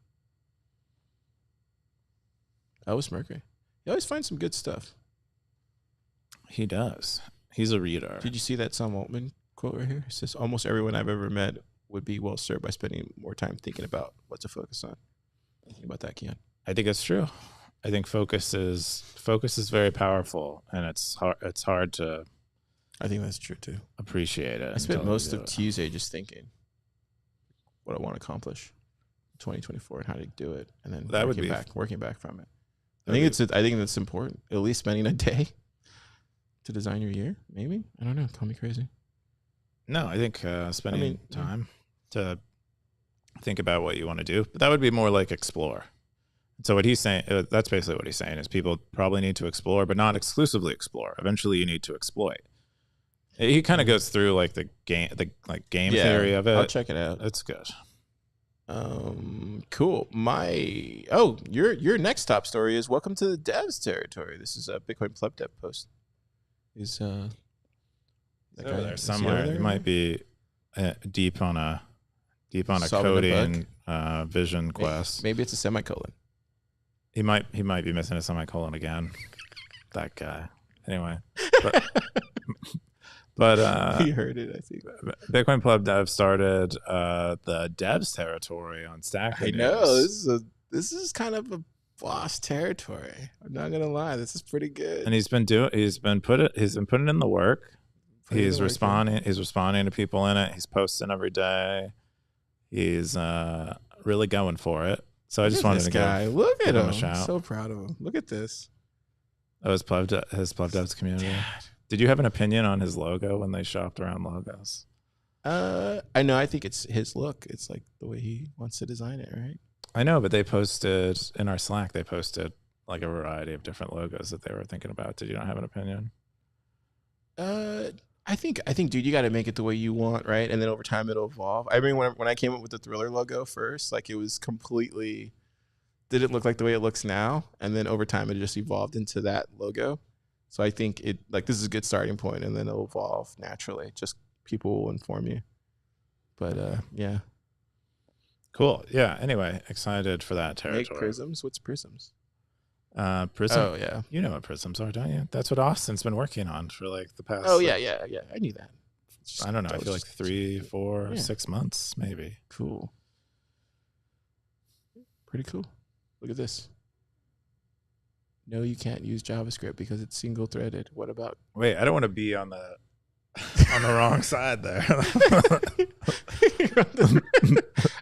Elvis Mercury. He always finds some good stuff. He does. He's a reader. Did you see that Sam Altman quote right here? It says, almost everyone I've ever met would be well served by spending more time thinking about what to focus on. Think about that, Keyan. I think it's true. I think focus is very powerful, and it's hard to. I think that's true too. Appreciate it. I spent most of Tuesday just thinking what I want to accomplish in 2024 and how to do it, and then working back from it. I think that's important. At least spending a day to design your year, maybe. I don't know. Call me crazy. No, I think spending time to think about what you want to do. But that would be more like explore. So what he's saying, that's basically what he's saying, is people probably need to explore, but not exclusively explore. Eventually, you need to exploit. He kind of goes through like the game theory of it. I'll check it out. It's good. Cool. Your next top story is welcome to the devs territory. This is a Bitcoin pleb dev post. Is over there somewhere. It might be deep on a coding vision quest. Maybe it's a semicolon. He might be missing a semicolon again. That guy. Anyway, But we heard it, I think. Bitcoin Pub Dev started the devs territory on Stacker I News. know this is kind of a boss territory. I'm not gonna lie, this is pretty good. And he's been putting in the work. He's responding to people in it. He's posting every day. He's really going for it. So I just wanted to give him a shout. I'm so proud of him. Look at this. Oh, his Pleb Devs community. God. Did you have an opinion on his logo when they shopped around logos? I know. I think it's his look. It's like the way he wants to design it, right? I know, but they posted in our Slack. They posted like a variety of different logos that they were thinking about. Did you not have an opinion? I think, dude, you got to make it the way you want, right? And then over time, it'll evolve. I mean, when I came up with the Thriller logo first, like it was completely didn't look like the way it looks now, and then over time, it just evolved into that logo. So I think this is a good starting point, and then it'll evolve naturally. Just people will inform you. But yeah. Cool. Yeah. Anyway, excited for that territory. Make prisms. What's prisms? Prism. Oh yeah. You know what prisms are, don't you? That's what Austin's been working on for like the past. Oh yeah. I knew that. I don't know. I feel like 3, 4, 6 months, maybe. Cool. Pretty cool. Look at this. No, you can't use JavaScript because it's single threaded. What about? Wait, I don't want to be on the wrong side there.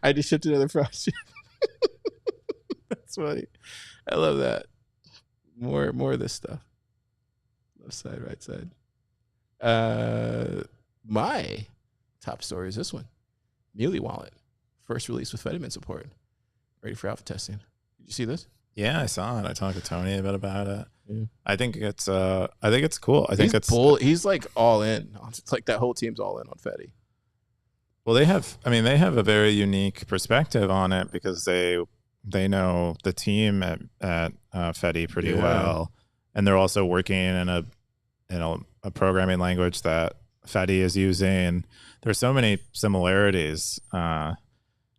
I just shipped another project. That's funny. I love that. More of this stuff. Left side, right side. My top story is this one. AQUA Wallet. First release with Fedimint support. Ready for alpha testing. Did you see this? Yeah, I saw it. I talked to Tony a bit about it. Yeah. I think it's cool. He's like all in. It's like that whole team's all in on Fedi. Well, they have a very unique perspective on it because they know the team at Fedi pretty well, and they're also working in a programming language that Fedi is using. There's so many similarities.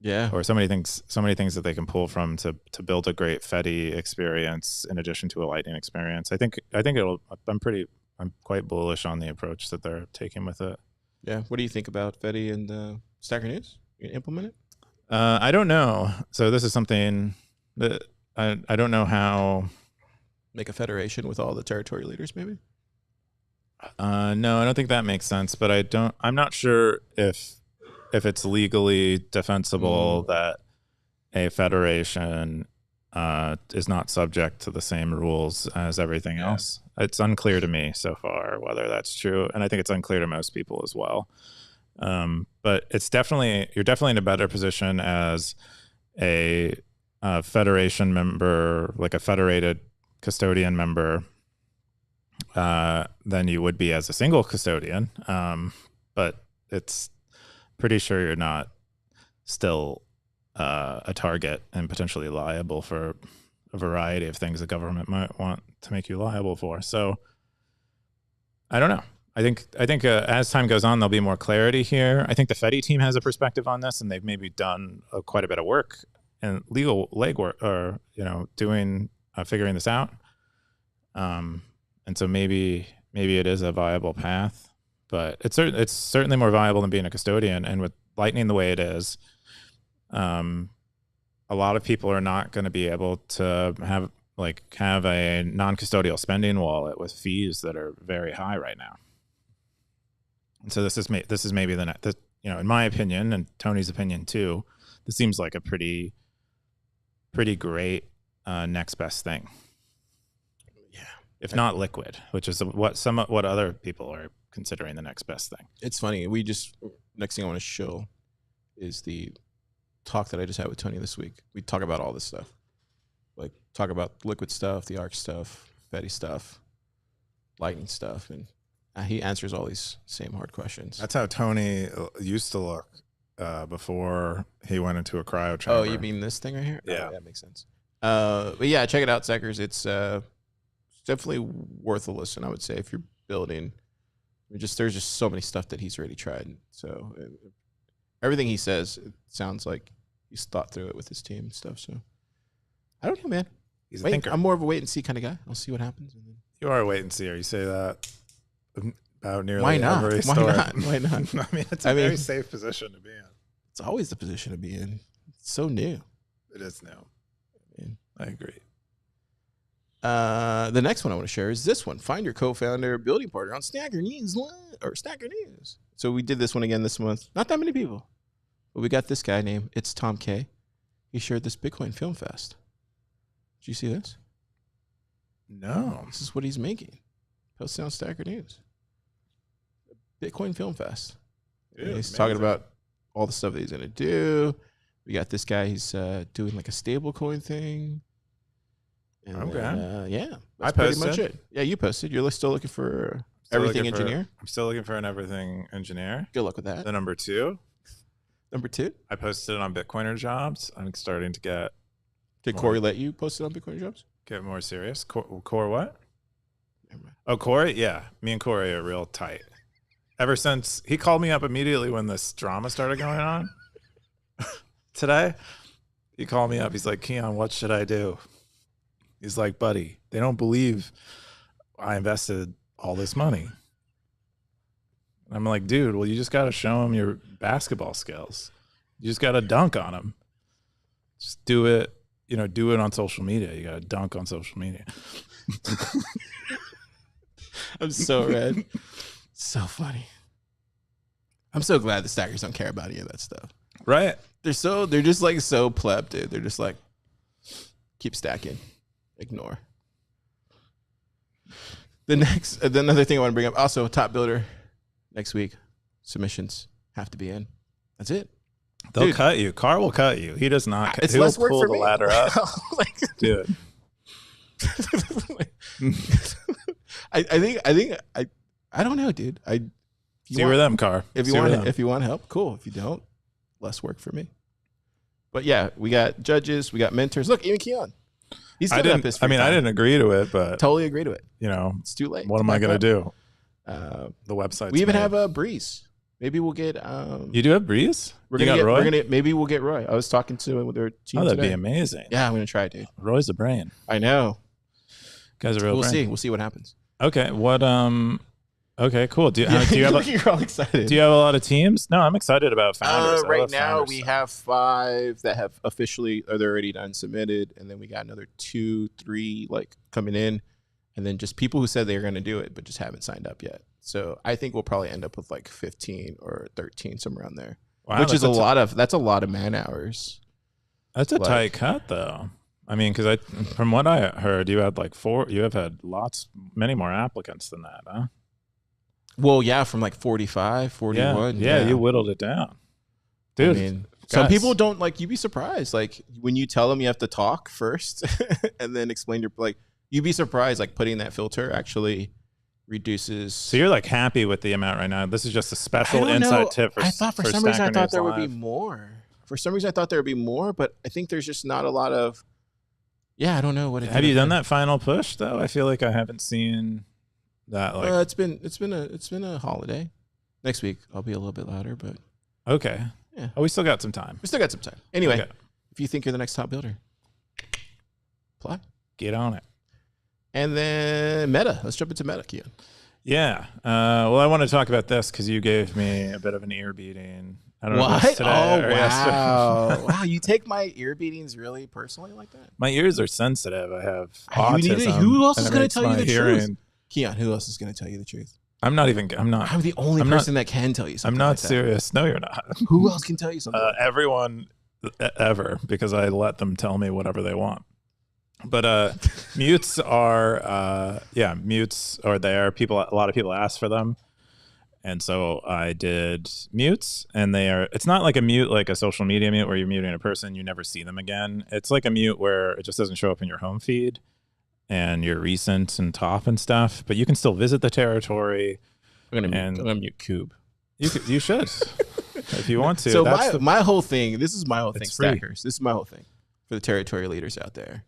Or so many things that they can pull from to build a great Fedi experience in addition to a Lightning experience. I think I'm quite bullish on the approach that they're taking with it. Yeah. What do you think about Fedi and Stacker News? You gonna implement it? I don't know. So this is something that I don't know how. Make a federation with all the territory leaders, maybe? No, I don't think that makes sense. But I'm not sure if it's legally defensible that a federation is not subject to the same rules as everything else. It's unclear to me so far whether that's true, and I think it's unclear to most people as well. But you're definitely in a better position as a federation member, like a federated custodian member, than you would be as a single custodian. But it's pretty sure you're not still a target and potentially liable for a variety of things the government might want to make you liable for. So I don't know. I think as time goes on, there'll be more clarity here. I think the Fedi team has a perspective on this, and they've maybe done quite a bit of work and legal legwork, or figuring this out. And so maybe it is a viable path. But it's certainly more viable than being a custodian. And with Lightning the way it is, a lot of people are not going to be able to have a non-custodial spending wallet with fees that are very high right now. And so this is maybe in my opinion and Tony's opinion too, this seems like a pretty great next best thing. Yeah, if not liquid, which is what other people are considering the next best thing. It's funny. Next thing I want to show is the talk that I just had with Tony this week. We talk about all this stuff. Like talk about liquid stuff, the ARC stuff, Fedi stuff, Lightning stuff, and he answers all these same hard questions. That's how Tony used to look before he went into a cryo chamber. Oh, you mean this thing right here? Yeah. Oh, that makes sense. But yeah, check it out, Seckers. It's definitely worth a listen, I would say, if you're building. There's just so many stuff that he's already tried. So everything he says, it sounds like he's thought through it with his team and stuff. So I don't know, man. He's a thinker. I'm more of a wait and see kind of guy. I'll see what happens. You are a wait and see. You say that. about nearly Why not? every Why story. not? Why not? I mean, it's a very safe position to be in. It's always the position to be in. It's so new. It is new. Man. I agree. The next one I want to share is this one. Find your co-founder, building partner on Stacker News or Stacker News. So we did this one again this month. Not that many people, but we got this guy named It's Tom K. He shared this Bitcoin Film Fest. Did you see this? No. This is what he's making. Posted on Stacker News. Bitcoin Film Fest. Dude, he's talking about all the stuff that he's going to do. We got this guy. He's doing like a stable coin thing. And okay. Yeah. I That's pretty posted. much it. Yeah, you posted. You're still looking for everything engineer? I'm still looking for an everything engineer. Good luck with that. The number 2. Number 2? I posted it on Bitcoiner Jobs. I'm starting to get... Did Corey let you post it on Bitcoin Jobs? Get more serious. Core what? Oh, Corey? Yeah. Me and Corey are real tight. Ever since... He called me up immediately when this drama started going on. Today, he called me up. He's like, Keyan, what should I do? He's like, buddy, they don't believe I invested all this money. And I'm like, dude, well, you just got to show them your basketball skills. You just got to dunk on them. Just do it, do it on social media. You got to dunk on social media. I'm so red. So funny. I'm so glad the stackers don't care about any of that stuff. Right? They're just like so pleb, dude. They're just like, keep stacking. Ignore. Another thing I want to bring up, also top builder next week. Submissions have to be in. That's it. They'll cut you. Car will cut you. He does not. It's He'll less work pull for the me. ladder up. Dude. I don't know, dude. See where them, Car. If you want help, cool. If you don't, less work for me. But yeah, we got judges, we got mentors. Look, even Keyan. I didn't agree to it, but totally agree to it. It's too late. What am I going to do? The website. We even have a Breeze. Maybe we'll get. You do have Breeze? Roy? Maybe we'll get Roy. I was talking to him with their team. Oh, that'd be amazing. Yeah, I'm gonna try it, dude. Roy's a brain. I know. Guys are real. We'll see what happens. Okay. What? Okay. Cool. Do you have? You're all excited. Do you have a lot of teams? No, I'm excited about founders. Right now, we have 5 that have officially, or they're already done submitted, and then we got another 2, 3 like coming in, and then just people who said they're going to do it but just haven't signed up yet. So I think we'll probably end up with like 15 or 13, somewhere around there, which is that's a lot of man hours. That's a tight cut, though. I mean, because from what I heard, you had like 4. You have had many more applicants than that, huh? Well, yeah, from like 45, 41. Yeah, you whittled it down. Dude, I mean, some people don't you'd be surprised. Like when you tell them you have to talk first and then explain you'd be surprised, like putting that filter actually reduces. So you're like happy with the amount right now. This is just a special inside tip for for some reason I thought there would be more. For some reason I thought there would be more, but I think there's just not a lot of, I don't know what it is. Have you done that final push though? I feel like I haven't seen that. It's been a holiday. Next week I'll be a little bit louder, but okay. Yeah. Oh, we still got some time. Anyway, if you think you're the next top builder, apply. Get on it. And then Meta. Let's jump into Meta, Keyan. Yeah. Well, I want to talk about this because you gave me a bit of an ear beating. I don't know if it's today or yesterday. Wow, you take my ear beatings really personally like that? My ears are sensitive. I have autism. Who else is going to tell you the truth? Keyan, who else is going to tell you the truth? I'm not. I'm the only person that can tell you something. I'm not serious. No, you're not. Who else can tell you something? Everyone ever, because I let them tell me whatever they want. But mutes are there. A lot of people ask for them. And so I did mutes, and it's not like a mute, like a social media mute where you're muting a person, you never see them again. It's like a mute where it just doesn't show up in your home feed and your recent and top and stuff, but you can still visit the territory. I'm gonna mute Cube. You should, if you want to. So my whole thing, this is my whole thing, free. Stackers. This is my whole thing for the territory leaders out there.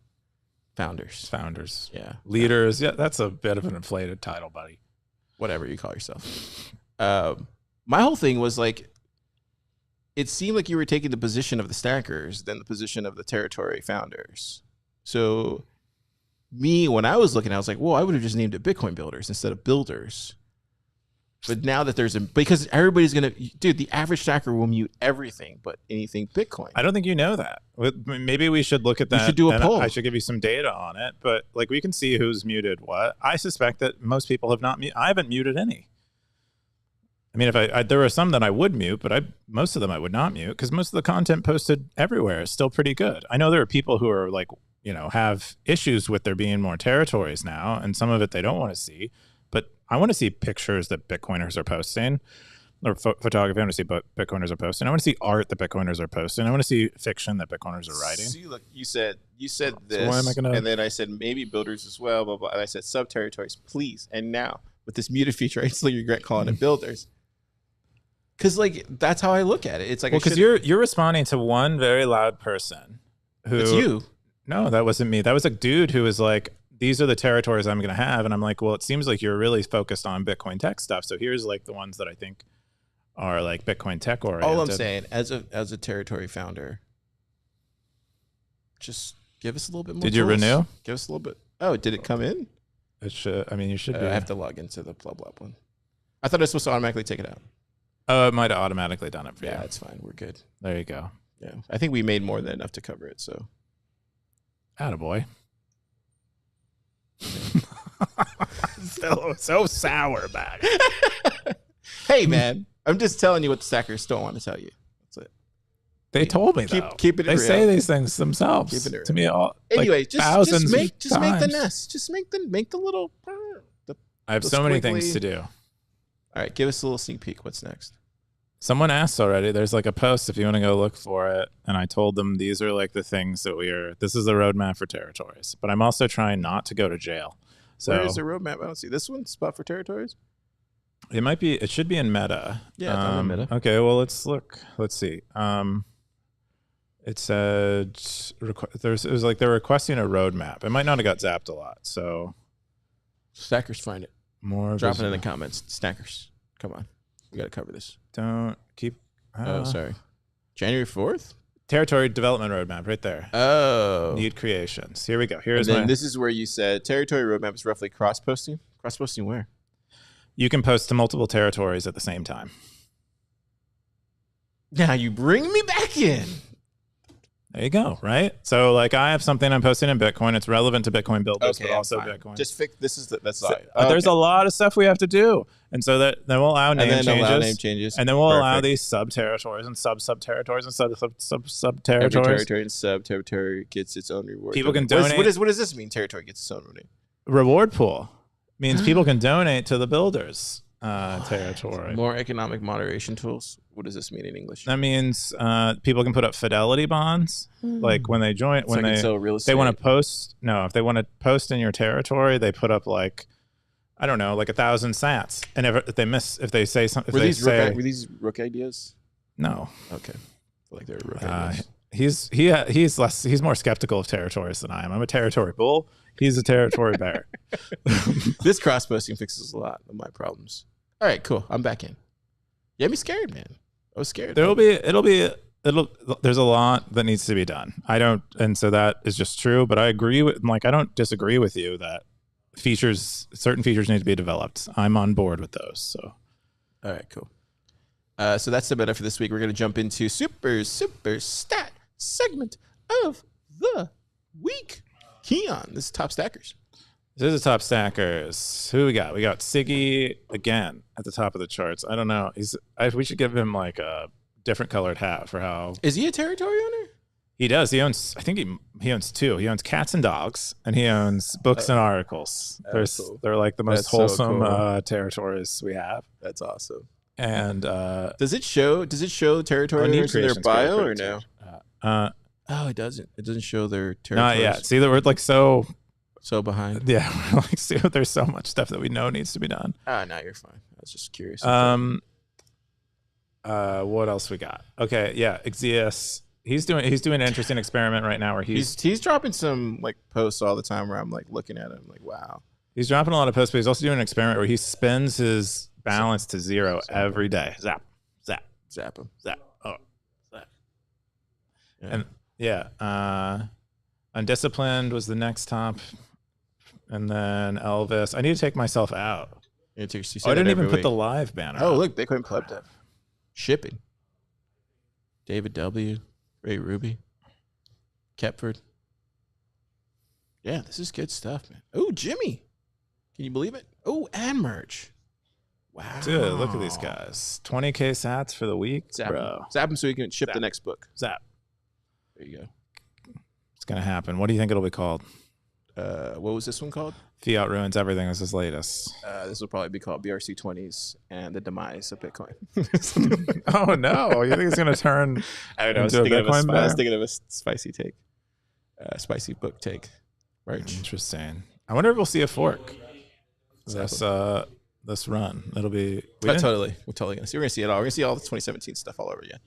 Founders. Yeah. Leaders. Yeah, that's a bit of an inflated title, buddy. Whatever you call yourself. My whole thing was like, it seemed like you were taking the position of the stackers than the position of the territory founders. So when I was looking, I was like, well, I would have just named it Bitcoin builders instead of builders. But now that because everybody's gonna, dude, the average stacker will mute everything but anything Bitcoin. I don't think you know that. Maybe we should look at that. We should do a poll. I should give you some data on it. But like we can see who's muted what. I suspect that most people have not muted. I haven't muted any. I mean, if there are some that I would mute, but most of them I would not mute because most of the content posted everywhere is still pretty good. I know there are people who are like, have issues with there being more territories now, and some of it they don't want to see. But I want to see pictures that Bitcoiners are posting, or photography. I want to see Bitcoiners are posting. I want to see art that Bitcoiners are posting. I want to see fiction that Bitcoiners are writing. See, look, you said this, so why am I gonna... and then I said maybe builders as well, blah, blah, and I said sub territories, please. And now with this muted feature, I instantly regret calling it builders, because like that's how I look at it. It's like because you're responding to one very loud person who. It's you. No, that wasn't me. That was a dude who was like, these are the territories I'm going to have. And I'm like, well, it seems like you're really focused on Bitcoin tech stuff. So here's like the ones that I think are like Bitcoin tech oriented. All I'm saying as a territory founder, just give us a little bit more. Did you renew? Give us a little bit. Oh, did it come in? It should. I mean, you should be. I have to log into the blah, blah, one. I thought it was supposed to automatically take it out. Oh, it might have automatically done it for you. Yeah, it's fine. We're good. There you go. Yeah. I think we made more than enough to cover it. So. Attaboy. Still so sour about it. Hey man, I'm just telling you what the stackers don't want to tell you. That's it. They told me keep it. They say these things themselves. Keep it to me, all anyway. Like just make the nest. Just make the little. I have so many things to do. All right, give us a little sneak peek. What's next? Someone asked already. There's like a post if you want to go look for it. And I told them these are like the things that this is the roadmap for territories. But I'm also trying not to go to jail. So where is the roadmap? I don't see this one. Spot for territories. It should be in Meta. Yeah, it's on Meta. Okay, well let's look. Let's see. It said it was like they're requesting a roadmap. It might not have got zapped a lot. So stackers find it. More drop it in the comments. Stackers, come on. We got to cover this. Don't keep. Oh, sorry. January 4th? Territory development roadmap right there. Oh. Need creations. Here we go. This is where you said territory roadmap is roughly cross-posting. Cross-posting where? You can post to multiple territories at the same time. Now you bring me back in. There you go, right? So like I have something I'm posting in Bitcoin. It's relevant to Bitcoin builders, but also fine. Bitcoin. Just fix there's a lot of stuff we have to do. And so then we'll allow name changes. And then we'll allow these sub territories and sub territories and sub territories. Every territory and sub territory gets its own reward. People can donate. What does this mean? Territory gets its own reward pool. Means people can donate to the builders territory. More economic moderation tools. What does this mean in English? That means people can put up fidelity bonds. Like when they join, when they want to post. No, if they want to post in your territory, they put up like, I don't know, like 1,000 sats. And if they say something, were these rook ideas? No. Okay. Like they're rook ideas. He's more skeptical of territories than I am. I'm a territory bull. He's a territory bear. This cross posting fixes a lot of my problems. All right, cool. I'm back in. You had me scared, man. I was scared. There's a lot that needs to be done. And so that is just true. But I agree I don't disagree with you that certain features need to be developed. I'm on board with those. So, all right, cool. So that's the meta for this week. We're going to jump into super stat segment of the week. Keyan, this is top stackers. This is the top stackers. Who we got? We got Siggy again at the top of the charts. I don't know. We should give him like a different colored hat for how. Is he a territory owner? He does. He owns. I think he owns two. He owns cats and dogs, and he owns books and articles. Cool. They're like the most wholesome territories we have. That's awesome. And does it show territory owners in their bio or no? Oh, it doesn't. It doesn't show their territories. Not yet. See, that we're like so behind. Yeah, we're like, see, there's so much stuff that we know needs to be done. No, you're fine. I was just curious. What else we got? Okay, yeah, Xeus. He's doing an interesting experiment right now where he's dropping some like posts all the time where I'm like looking at him like, wow. He's dropping a lot of posts, but he's also doing an experiment where he spins his balance to zero every day. Zap him. Zap. Oh, zap. Yeah. And yeah, Undisciplined was the next top, and then Elvis. I need to take myself out. You say I didn't that even every put the week. live banner. Oh, up. look, Bitcoin Pleb Dev. Shipping. David W. Ray Ruby. Kepford. Yeah, this is good stuff, man. Oh, Jimmy. Can you believe it? Oh, and merch. Wow. Dude, look at these guys. 20K sats for the week, bro. Zap him so he can ship Zap. the next book. Zap. There you go. It's going to happen. What do you think it'll be called? What was this one called? Fiat Ruins Everything is his latest. This will probably be called BRC20s and the demise of Bitcoin. Oh, no. You think it's going to turn I don't know. into a Bitcoin I was bear? thinking of a spicy take. Spicy book take. Merch. Interesting. I wonder if we'll see a fork this run. It'll be... Totally. We're totally going to see. We're going to see it all. We're going to see all the 2017 stuff all over again.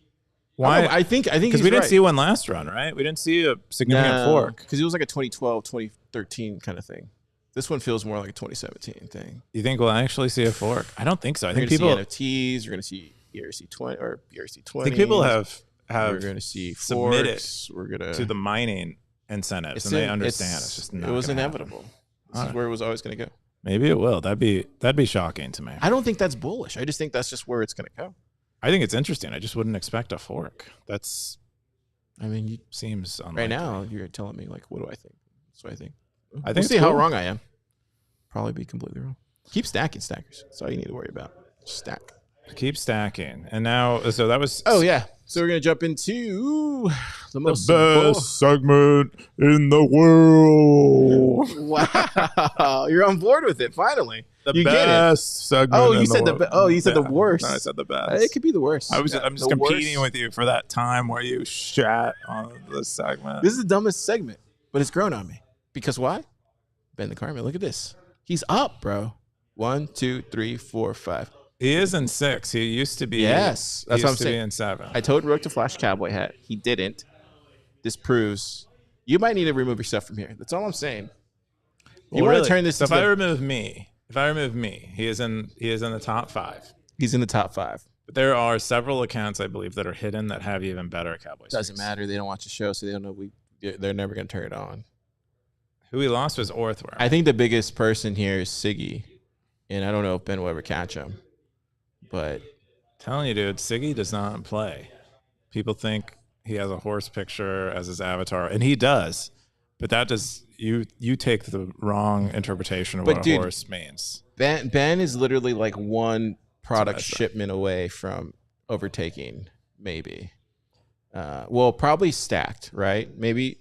Why? I think because we didn't see one last run, right? We didn't see a significant fork. Because it was like a 2012, 2013 kind of thing. This one feels more like a 2017 thing. You think we'll actually see a fork? I don't think so. I think people people see NFTs. You're going to see ERC20 or ERC20. I think people have We're going to see submitted forks. We're going to the mining incentives, and they understand it's just not. It was gonna inevitable. happen. This is where it was always going to go. Maybe it will. That'd be shocking to me. I don't think that's bullish. I just think that's just where it's going to go. I think it's interesting. I just wouldn't expect a fork. Seems unlikely. Right now you're telling me like, what do I think? That's what I think. I think we'll see cool. how wrong I am. Probably be completely wrong. Keep stacking, stackers. That's all you need to worry about. Stack. Keep stacking. And now, so that was. Oh yeah. So we're gonna jump into the most best segment in the world. Wow, you're on board with it finally. The best segment. Oh, you said you said the worst. No, I said the best. It could be the worst. I'm just competing with you for that time where you shat on this segment. This is the dumbest segment, but it's grown on me. Because why? Ben the Carmen. Look at this. He's up, bro. 1, 2, 3, 4, 5. He is in 6. He used to be. Yes, that's what I'm saying. Be in 7. I told Rook to flash cowboy hat. He didn't. This proves you might need to remove yourself from here. That's all I'm saying. You want to turn this. So if I remove me, he is in the top 5. He's in the top 5. But there are several accounts I believe that are hidden that have even better cowboy. Doesn't matter. They don't watch the show, so they don't know they're never gonna turn it on. Who he lost was Orthworm. I think the biggest person here is Siggy, and I don't know if Ben will ever catch him. But telling you, dude, Siggy does not play. People think he has a horse picture as his avatar, and he does. But that does you take the wrong interpretation of what a horse means. Ben is literally like one product shipment away from overtaking, maybe. Well, probably stacked, right? Maybe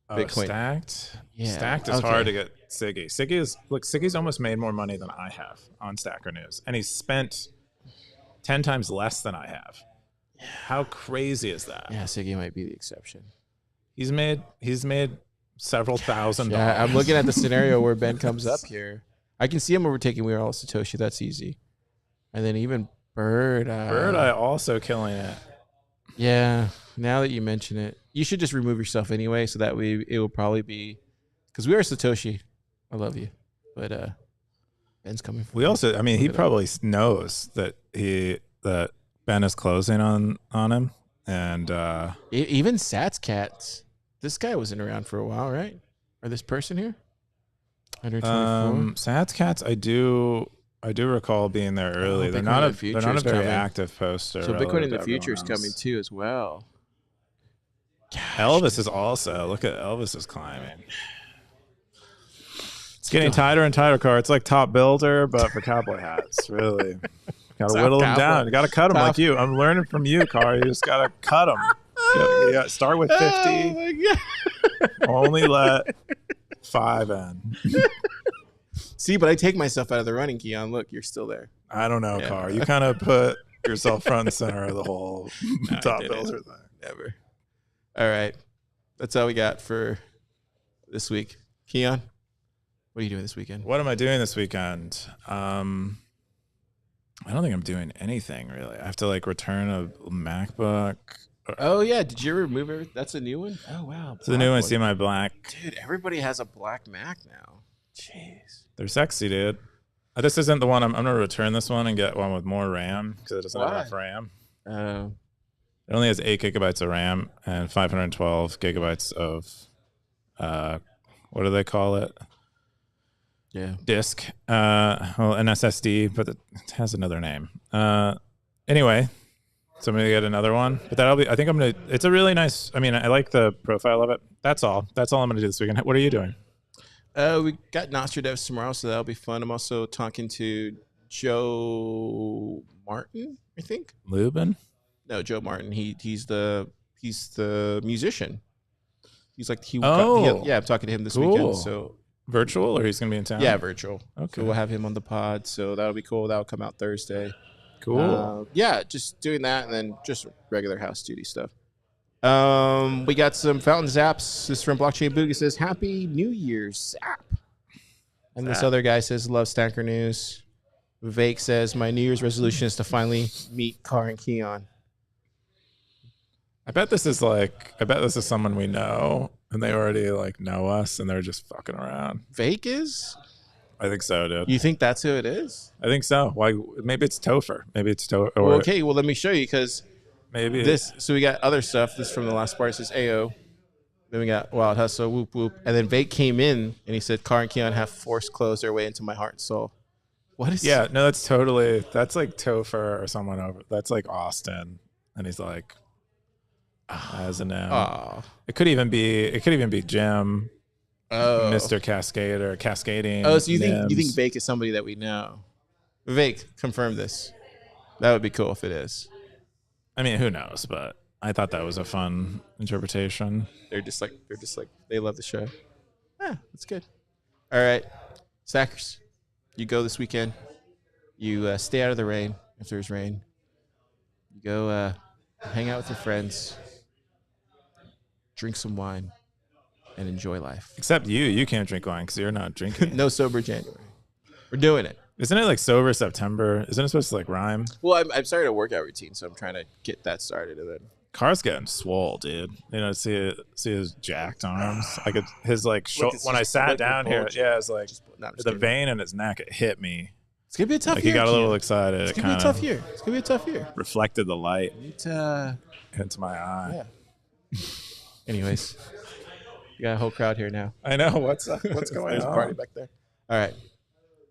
Bitcoin. Stacked? Yeah. Stacked is hard to get Siggy. Siggy's almost made more money than I have on Stacker News. And he's spent 10 times less than I have. How crazy is that? Yeah, Siggy might be the exception. He's made several $1,000. Yeah, I'm looking at the scenario where Ben comes up here. I can see him overtaking We Are All Satoshi. That's easy. And then even Bird Eye also killing it. Yeah, now that you mention it, you should just remove yourself anyway, so that way it will probably be because We Are Satoshi. I love you, but Ben's coming. He probably knows that Ben is closing on him, and even Sats Cats. This guy wasn't around for a while, right? Or this person here? 124. Sats Cats, I do recall being there early. They're not a very active poster. So Bitcoin in the future is coming too as well. Gosh, Elvis is also. Look at Elvis is climbing. It's getting tighter and tighter, Car. It's like Top Builder, but for cowboy hats. Really, got to whittle them down. You got to cut them like you. I'm learning from you, Car. You just got to cut them. You got to start with 50. Oh my God. Only let 5 in. See, but I take myself out of the running, Keyan. Look, you're still there. I don't know, Car. You kind of put yourself front and center of the whole Top Builder thing. Never. All right. That's all we got for this week. Keyan, what are you doing this weekend? What am I doing this weekend? I don't think I'm doing anything, really. I have to, return a MacBook. Oh, yeah. Did you remove it? That's a new one? Oh, wow. It's the new one. See my black. Dude, everybody has a black Mac now. Jeez. They're sexy, dude. This isn't the one. I'm going to return this one and get one with more RAM because it doesn't have enough RAM. It only has 8 gigabytes of RAM and 512 gigabytes of, what do they call it? disk, well, an SSD, but it has another name. Anyway, so I'm gonna get another one, but I think I'm gonna. It's a really nice. I mean, I like the profile of it. That's all. That's all I'm gonna do this weekend. What are you doing? We got Nostradamus tomorrow, so that'll be fun. I'm also talking to Joe Martin, I think. Lubin? No, Joe Martin. He's the musician. He's like I'm talking to him this weekend. So virtual, or he's gonna be in town? Yeah, virtual. Okay. So we'll have him on the pod. So that'll be cool. That'll come out Thursday. Cool. Yeah, just doing that, and then just regular house duty stuff. We got some fountain zaps. This is from Blockchain Boogie. It says, Happy New Year's, Zap. And this other guy says, love Stanker News. Vake says, my New Year's resolution is to finally meet Car and Keyan. I bet this is someone we know, and they already like know us, and they're just fucking around. Vake is? I think so, dude. You think that's who it is? I think so. Why? Maybe it's Topher. Maybe it's Topher. Well, okay, well, let me show you, because maybe this. So we got other stuff. This from the last part. It says AO. Then we got Wild Hustle, whoop whoop, and then Vake came in and he said, "Car and Keyan have forced closed their way into my heart and soul." What is? Yeah, no, that's like Topher or someone over. That's like Austin, and he's like, as an M. Oh. It could even be Jim. Oh. Mr. Cascader, cascading. Oh, so you think Vake is somebody that we know? Vake, confirm this. That would be cool if it is. I mean, who knows? But I thought that was a fun interpretation. They're just like they love the show. Yeah, that's good. All right, Stackers, you go this weekend. You stay out of the rain if there's rain. You go hang out with your friends, drink some wine, and enjoy life. Except you can't drink wine because you're not drinking. No sober January. We're doing it. Isn't it like sober September? Isn't it supposed to like rhyme? Well, I'm starting a workout routine, so I'm trying to get that started. And then Car's getting swole, dude. You know, see his jacked arms. His like when I sat down here, yeah, it's like the vein in his neck. It hit me. It's gonna be a tough year. He got a little excited. It's gonna be a tough year. It's gonna be a tough year. Reflected the light into my eye. Yeah. Anyways, you got a whole crowd here now. I know. What's going on? There's a party back there. All right.